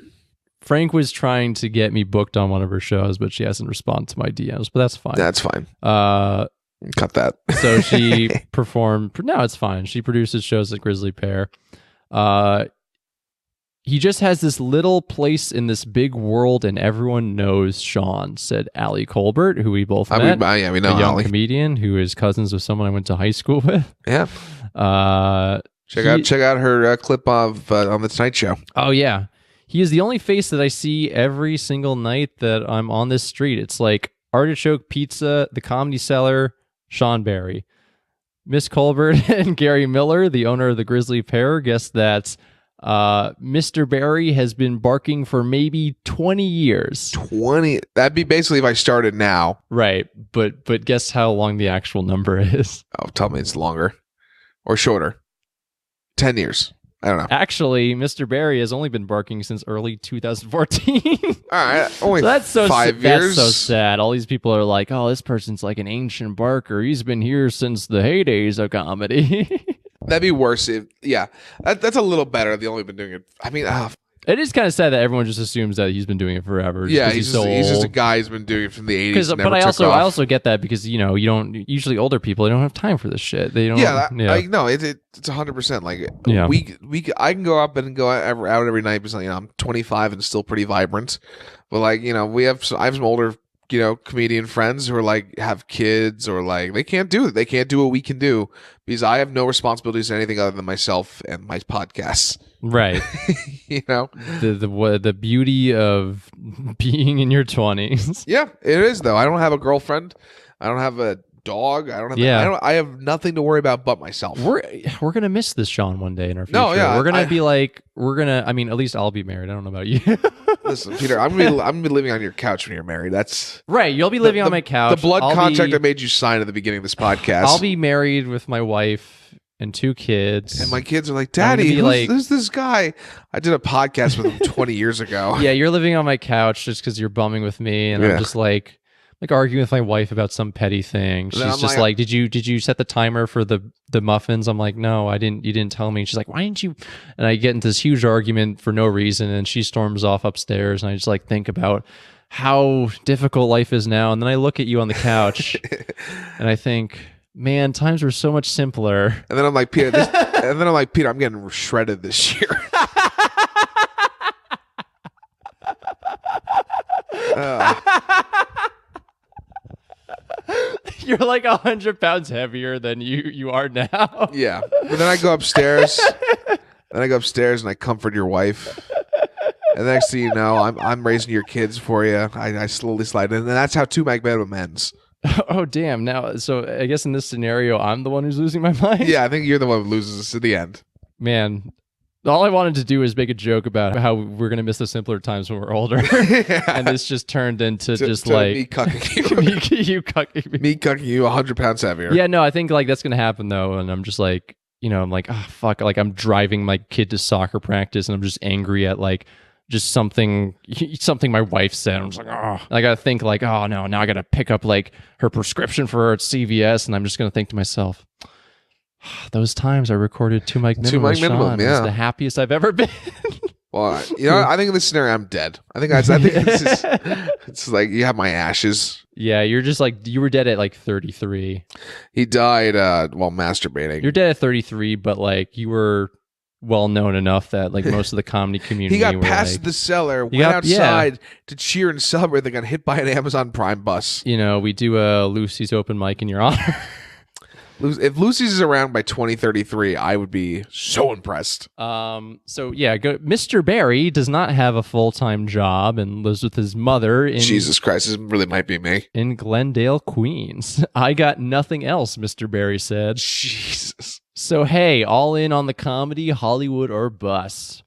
Frank was trying to get me booked on one of her shows, but she hasn't responded to my DMs, but that's fine. That's fine. Cut that. So she performed. No, it's fine. She produces shows at Grizzly Pear. He just has this little place in this big world, and everyone knows Sean, said Allie Colbert, who we both met. We know a young Allie. Comedian who is cousins with someone I went to high school with. Yeah. Check out her clip of on the Tonight Show. Oh, yeah. He is the only face that I see every single night that I'm on this street. It's like Artichoke Pizza, The Comedy Cellar, Sean Barry. Miss Colbert and Gary Miller, the owner of the Grizzly Pear, guess that Mr. Barry has been barking for maybe 20 years. 20? That'd be basically if I started now. Right, but guess how long the actual number is. Oh, tell me it's longer or shorter. 10 years. I don't know. Actually, Mr. Barry has only been barking since early 2014. All right. Only so that's 5 years. That's so sad. All these people are like, oh, this person's like an ancient barker. He's been here since the heydays of comedy. That'd be worse if, that's a little better. They've only been doing it. I mean, it is kind of sad that everyone just assumes that he's been doing it forever. Yeah, he's just a guy who's been doing it from the 80s. But I also get that because you don't usually older people, they don't have time for this shit. They don't. No, it's 100%. Like I can go up and go out every night because I'm 25 and still pretty vibrant. But I have some older comedian friends who are like have kids or like they can't do it. They can't do what we can do because I have no responsibilities to anything other than myself and my podcasts. Right. The beauty of being in your 20s. Yeah, it is though. I don't have a girlfriend. I don't have a dog. I don't have. I have nothing to worry about but myself. We're gonna miss this Sean one day in our future. No, yeah, we're gonna. I mean, at least I'll be married. I don't know about you. Listen, Peter, I'm gonna be living on your couch when you're married. That's right. You'll be living on my couch. The blood contract I made you sign at the beginning of this podcast. I'll be married with my wife and 2 kids. And my kids are like, Daddy, who's this guy? I did a podcast with him 20 years ago. Yeah, you're living on my couch just because you're bumming with me, and I'm just like arguing with my wife about some petty thing. She's just like, did you set the timer for the muffins? I'm like, no, I didn't. You didn't tell me. She's like, why didn't you? And I get into this huge argument for no reason, and she storms off upstairs, and I just think about how difficult life is now, and then I look at you on the couch, and I think, man, times were so much simpler. And then I'm like, Peter, Peter, I'm getting shredded this year. You're like 100 pounds heavier than you are now. Yeah. But then I go upstairs. And I comfort your wife. And the next thing you know, I'm raising your kids for you. I slowly slide in. And that's how 2 Magnum ends. Oh, damn. Now, so I guess in this scenario, I'm the one who's losing my mind? Yeah, I think you're the one who loses us at the end. Man, all I wanted to do is make a joke about how we're going to miss the simpler times when we're older. Yeah. And this just turned into me cucking you. you cucking me. Me cucking you 100 pounds heavier. Yeah, no, I think that's going to happen, though. And I'm just like, I'm like, oh fuck, like I'm driving my kid to soccer practice and I'm just angry at like just something my wife said. I'm just like, oh, I gotta think like, oh no, now I gotta pick up like her prescription for her at CVS, and I'm just gonna think to myself, those times I recorded Two Mic Minimum with Sean was the happiest I've ever been. Well, I think in this scenario I'm dead. I think it's like you have my ashes. Yeah, you're just like, you were dead at like 33. He died while masturbating. You're dead at 33, but like you were well known enough that like most of the comedy community he got past like, the cellar, went outside to cheer and celebrate. They got hit by an Amazon Prime bus. We do a Lucy's open mic in your honor. If Lucy's is around by 2033, I would be so impressed. So yeah, Mr. Barry does not have a full-time job and lives with his mother in Jesus Christ, this really might be me. In Glendale, Queens. I got nothing else, Mr. Barry said. Jesus. So hey, all in on the comedy, Hollywood or bust.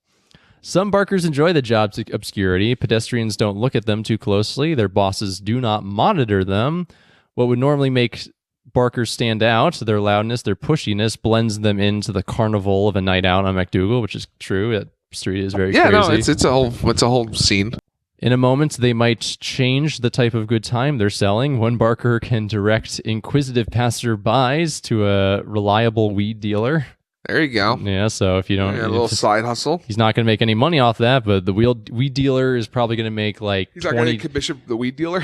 Some barkers enjoy the job's obscurity. Pedestrians don't look at them too closely. Their bosses do not monitor them. What would normally make barkers stand out, their loudness, their pushiness blends them into the carnival of a night out on MacDougal, which is true. That street is very crazy. No, it's a whole scene. In a moment, they might change the type of good time they're selling. One barker can direct inquisitive passerbys to a reliable weed dealer. There you go. Yeah, so if you don't... a little side hustle. He's not going to make any money off that, but the weed dealer is probably going to make like He's not going to commission the weed dealer?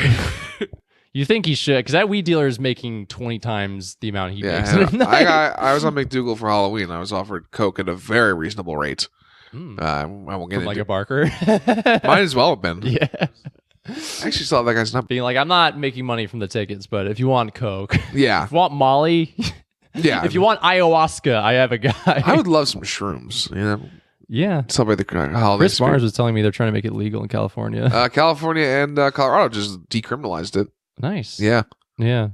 You think he should, because that weed dealer is making 20 times the amount he makes. I was on McDougal for Halloween. I was offered coke at a very reasonable rate. I won't get From like a barker. Might as well have been. Yeah. I actually saw that guy's number. Being like, I'm not making money from the tickets, but if you want coke, yeah. If you want Molly, yeah. If you want ayahuasca, I have a guy. I would love some shrooms. Yeah. Celebrate the holiday. Chris Mars was telling me they're trying to make it legal in California. California and Colorado just decriminalized it. Nice. Yeah. Yeah.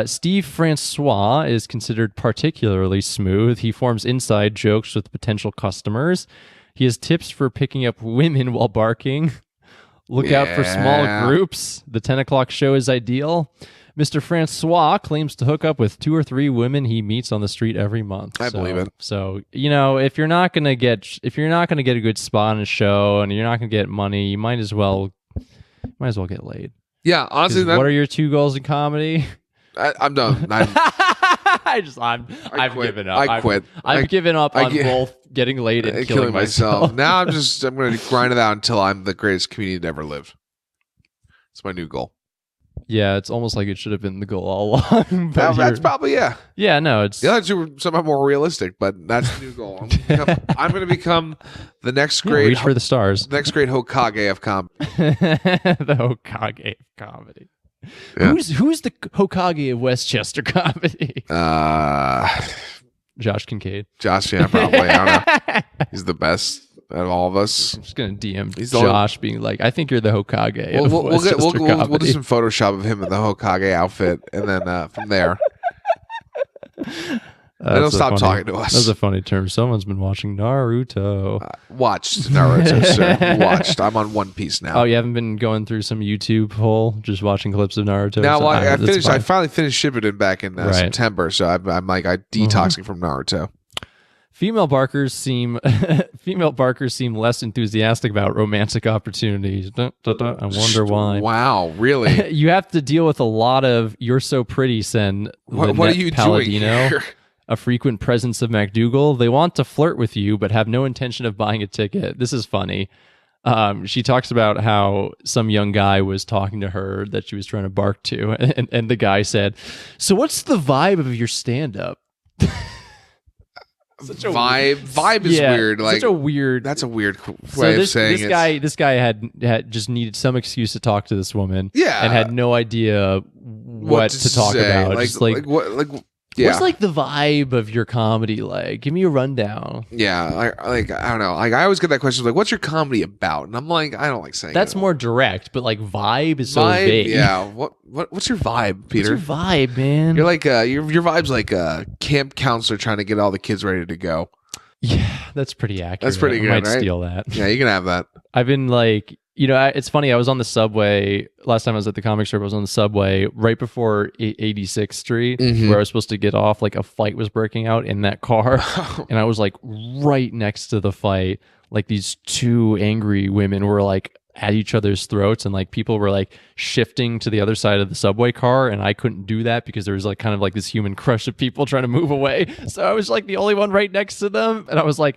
Steve Francois is considered particularly smooth. He forms inside jokes with potential customers. He has tips for picking up women while barking. Look out for small groups. The 10 o'clock show is ideal. Mr. Francois claims to hook up with 2 or 3 women he meets on the street every month. I believe it. So, if you're not gonna get a good spot on a show and you're not gonna get money, you might as well get laid. Yeah, honestly, what are your 2 goals in comedy? I'm done. I've given up. I quit. I've given up on both getting laid and killing myself. Now I'm going to grind it out until I'm the greatest comedian to ever live. It's my new goal. Yeah, it's almost like it should have been the goal all along. But that's probably, yeah. Yeah, no, it's... The other 2 were somehow more realistic, but that's the new goal. I'm going to become the next great... reach for the stars. The next great Hokage of comedy. The Hokage of comedy. Yeah. Who's the Hokage of Westchester comedy? Josh Kincaid. Josh, yeah, probably. I don't know. He's the best out of all of us. I'm just gonna DM Josh, being like, "I think you're the Hokage." We'll do some Photoshop of him in the Hokage outfit, and then from there, they'll stop talking to us. That's a funny term. Someone's been watching Naruto. Watched Naruto, sir. Watched. I'm on One Piece now. Oh, you haven't been going through some YouTube hole, just watching clips of Naruto? No, I finished. I finally finished Shippuden back in September, so I'm detoxing from Naruto. Female barkers seem less enthusiastic about romantic opportunities. I wonder why. Wow, really? You have to deal with a lot of "you're so pretty" Sen. What are you Palladino, doing here? A frequent presence of MacDougal. They want to flirt with you, but have no intention of buying a ticket. This is funny. She talks about how some young guy was talking to her that she was trying to bark to, and the guy said, "So what's the vibe of your stand-up?" Such a vibe is weird. Like such a weird. That's a weird way of saying it. This guy had just needed some excuse to talk to this woman. Yeah, and had no idea what to talk about. What's like the vibe of your comedy? Like, give me a rundown. Yeah, I don't know. Like, I always get that question, like, what's your comedy about? And I'm like, I don't like saying that's more direct, but like vibe is so vague. Yeah. What's your vibe, Peter? What's your vibe, man? You're like your vibe's like a camp counselor trying to get all the kids ready to go. Yeah, that's pretty accurate. That's pretty good. I might right? steal that. Yeah, you can have that. I've been like, It's funny. I was on the subway last time I was at the comic strip. I was on the subway right before 86th Street, where I was supposed to get off. Like a fight was breaking out in that car, and I was like right next to the fight. Like these two angry women were like at each other's throats, and like people were like shifting to the other side of the subway car, and I couldn't do that because there was like kind of like this human crush of people trying to move away. So I was like the only one right next to them, and I was like,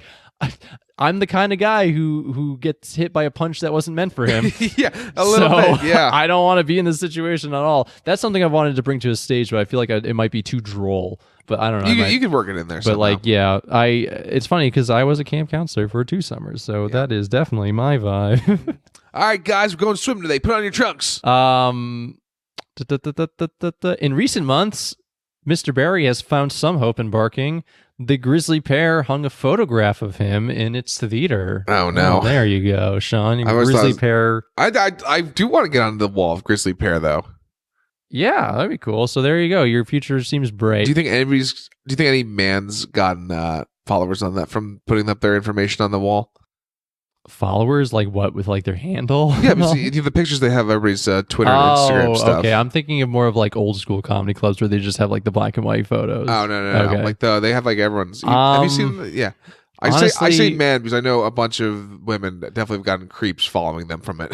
I'm the kind of guy who gets hit by a punch that wasn't meant for him. Yeah, a little bit. Yeah, I don't want to be in this situation at all. That's something I wanted to bring to a stage, but I feel like it might be too droll. But I don't know. You could work it in there. But somehow. like, yeah, it's funny because I was a camp counselor for 2 summers, so that is definitely my vibe. All right, guys, we're going swimming today. Put on your trunks. In recent months, Mr. Barry has found some hope in barking. The Grizzly Pear hung a photograph of him in its theater. Oh, no. There you go, Sean. Grizzly Pear. I do want to get on the wall of Grizzly Pear, though. Yeah, that'd be cool. So there you go. Your future seems bright. Do you think any man's gotten followers on that from putting up their information on the wall? Followers? Like what? With like their handle? Yeah, but see, the pictures they have everybody's Twitter and Instagram stuff. Okay, I'm thinking of more of like old school comedy clubs where they just have like the black and white photos. Oh no. Okay. Like they have like everyone's. Have you seen? Yeah. I say man because I know a bunch of women that definitely have gotten creeps following them from it.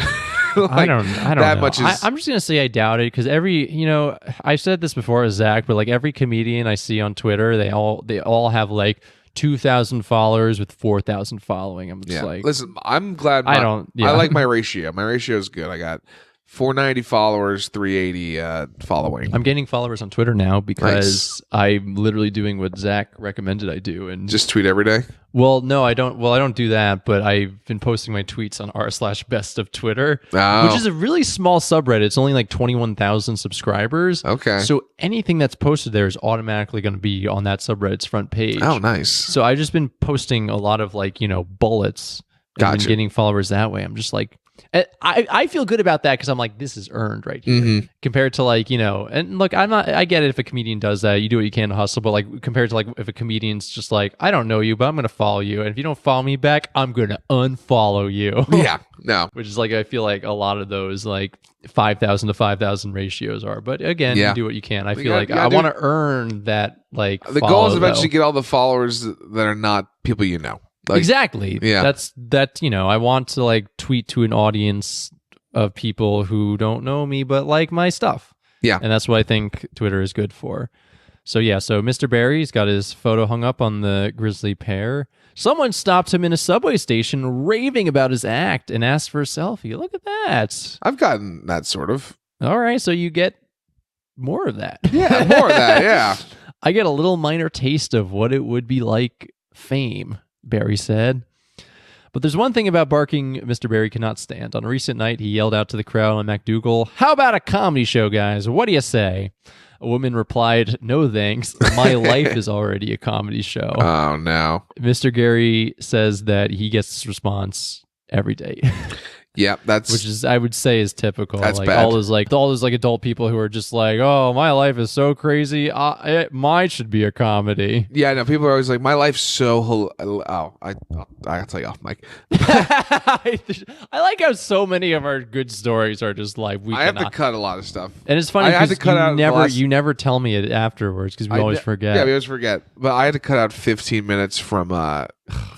Like, I don't that know. much is, I'm just gonna say I doubt it because I said this before with Zach, but like every comedian I see on Twitter, they all have like 2,000 followers with 4,000 following. I'm just like, listen, I'm glad. I like my ratio. My ratio is good. I got 490 followers, 380 following. I'm gaining followers on Twitter now because I'm literally doing what Zach recommended I do, and just tweet every day. Well, no, I don't. Well, I don't do that, but I've been posting my tweets on r/best of Twitter, which is a really small subreddit. It's only like 21,000 subscribers. Okay. So anything that's posted there is automatically going to be on that subreddit's front page. Oh, nice. So I've just been posting a lot of like, bullets and been getting followers that way. I'm just like, I feel good about that because I'm like, this is earned right here compared to like, and look, I get it if a comedian does that, you do what you can to hustle, but like compared to like if a comedian's just like, I don't know you, but I'm going to follow you. And if you don't follow me back, I'm going to unfollow you. Yeah, no. Which is like, I feel like a lot of those like 5,000 to 5,000 ratios are, but again, you do what you can. I feel like I want to earn that like the goal is eventually get all the followers that are not people you know. Like, exactly. Yeah. That's I want to like tweet to an audience of people who don't know me but like my stuff. Yeah. And that's what I think Twitter is good for. So so Mr. Barry's got his photo hung up on the Grizzly Pear. Someone stopped him in a subway station raving about his act and asked for a selfie. Look at that. I've gotten that sort of. All right, so you get more of that. Yeah, more of that, yeah. I get a little minor taste of what it would be like fame, Barry said. But there's one thing about barking Mr. Barry cannot stand. On a recent night, he yelled out to the crowd on MacDougal, "How about a comedy show, guys? What do you say?" A woman replied, "No thanks. My life is already a comedy show." Oh, no. Mr. Gary says that he gets this response every day. Yeah, which is, I would say, is typical. That's like bad. all those adult people who are just like, "Oh, my life is so crazy. Mine should be a comedy." Yeah, no. People are always like, "My life's so." I'll tell you off mic. I like how so many of our good stories are just like I have to cut a lot of stuff, and it's funny I had to cut out you never tell me it afterwards because we always forget. Yeah, we always forget. But I had to cut out 15 minutes from the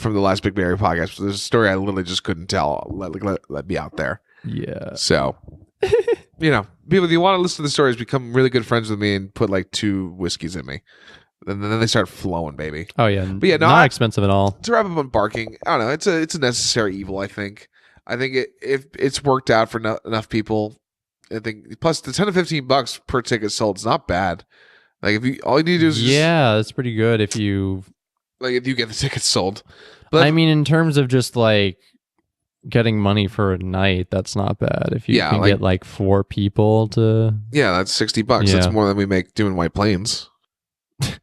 last Big Barry podcast. There's a story I literally just couldn't tell. Let be out there. Yeah. So, people, if you want to listen to the stories, become really good friends with me and put like 2 whiskeys in me. And then they start flowing, baby. Oh, yeah. But yeah, no, not expensive at all. To wrap up on barking, I don't know. It's a necessary evil, I think. I think if it's worked out for enough people, I think, plus the $10 to $15 per ticket sold is not bad. Like, all you need to do is that's pretty good if you get the tickets sold. But I mean, in terms of just like getting money for a night, that's not bad. If you can get like 4 people to... Yeah, that's $60. Yeah. That's more than we make doing White Plains.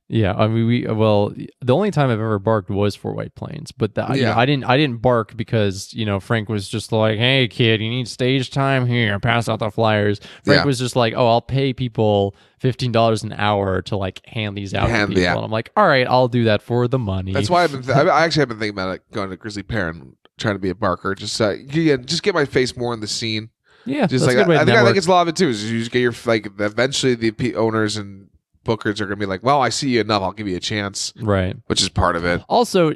Yeah, I mean, the only time I've ever barked was for White Plains, but I didn't bark because Frank was just like, "Hey kid, you need stage time here, pass out the flyers." Frank was just like, "Oh, I'll pay people $15 an hour to like hand these out to people," and I'm like, "All right, I'll do that for the money." That's why I actually have been thinking about going to Grizzly Pear and trying to be a barker. Just just get my face more in the scene. Yeah, just that's like a good way to I think network. it's a lot of it too. Is you just get your eventually the owners and bookers are gonna be like, well, I see you enough, I'll give you a chance, Right. which is part of it. Also,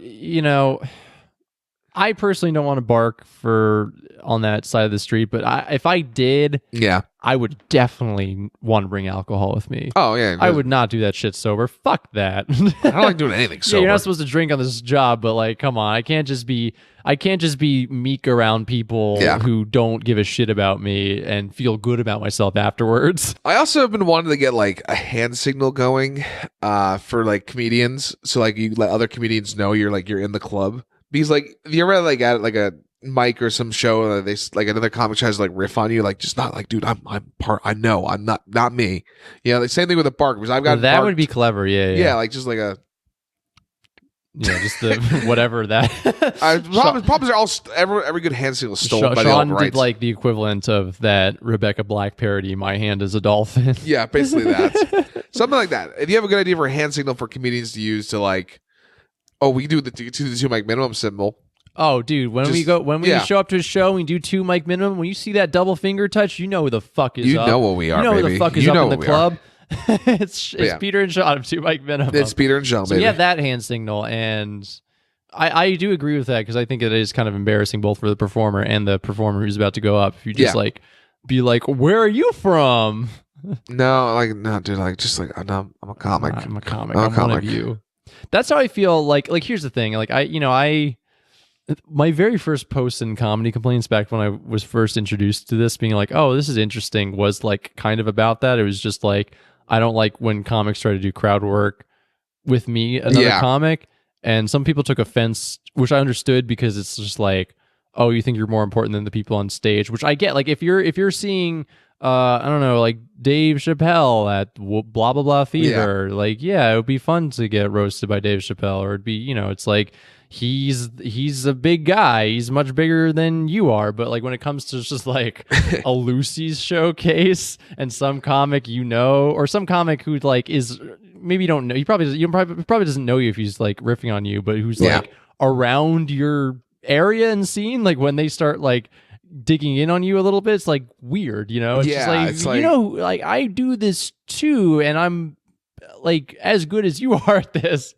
I personally don't want to bark on that side of the street, but if I did, Yeah. I would definitely want to bring alcohol with me. Oh yeah. I would not do that shit sober. Fuck that. I don't like doing anything sober. Yeah, you're not supposed to drink on this job, but like, come on, I can't just be meek around people who don't give a shit about me and feel good about myself afterwards. I also have been wanting to get like a hand signal going for like comedians, so like you let other comedians know you're in the club. Because like if you're ever like at like a mic or some show, they like another comic tries to like riff on you, like just not like, dude, I'm part. I know I'm not me. You know, the same thing with a bark because I've got that barked. Would be clever. Yeah, like just like a. Yeah, just the whatever that. Problems are all every good hand signal is stolen by the Sean alt-rights. did like the equivalent of that Rebecca Black parody. My hand is a dolphin. Yeah, basically that. Something like that. If you have a good idea for a hand signal for comedians to use to like, we do the two mic minimum symbol. Oh, dude, when we show up to a show and we do 2 mic minimum, when you see that double finger touch, you know who the fuck is up. You know what we are, You know baby. who the fuck is up in the club. It's Peter and Sean of 2 mic minimum. It's Peter and Sean, so baby. Yeah, that hand signal, and I do agree with that because I think it is kind of embarrassing both for the performer and the performer who's about to go up. If you just like be like, "Where are you from?" No, dude, I'm a comic. I'm a comic. I'm one of you. That's how I feel. Like here's the thing. Like my very first posts in comedy complaints back when I was first introduced to this, being like, "Oh, this is interesting," was like kind of about that. It was just like, I don't like when comics try to do crowd work with me, another comic, and some people took offense, which I understood because it's just like, oh, you think you're more important than the people on stage, which I get. Like if you're seeing, I don't know, like Dave Chappelle at blah blah blah theater, it would be fun to get roasted by Dave Chappelle, or it'd be, it's like he's a big guy, he's much bigger than you are, but like when it comes to just like a Lucy's showcase and some comic or some comic who like is maybe you don't know, he probably doesn't know you if he's like riffing on you, but who's like around your area and scene, like when they start like digging in on you a little bit, it's like weird, it's just like, like I do this too and I'm like as good as you are at this.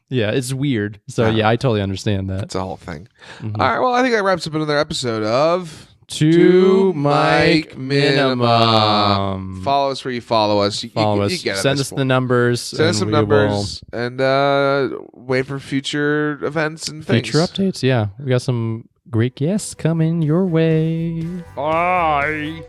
Yeah, it's weird. So yeah, I totally understand that. It's a whole thing. Mm-hmm. All right, well, I think that wraps up another episode of 2 Mic Minimum. Follow us where you follow us. You get Send us the numbers. Send us some numbers and wait for future events and things. Future updates, yeah. We got some great guests coming your way. Bye.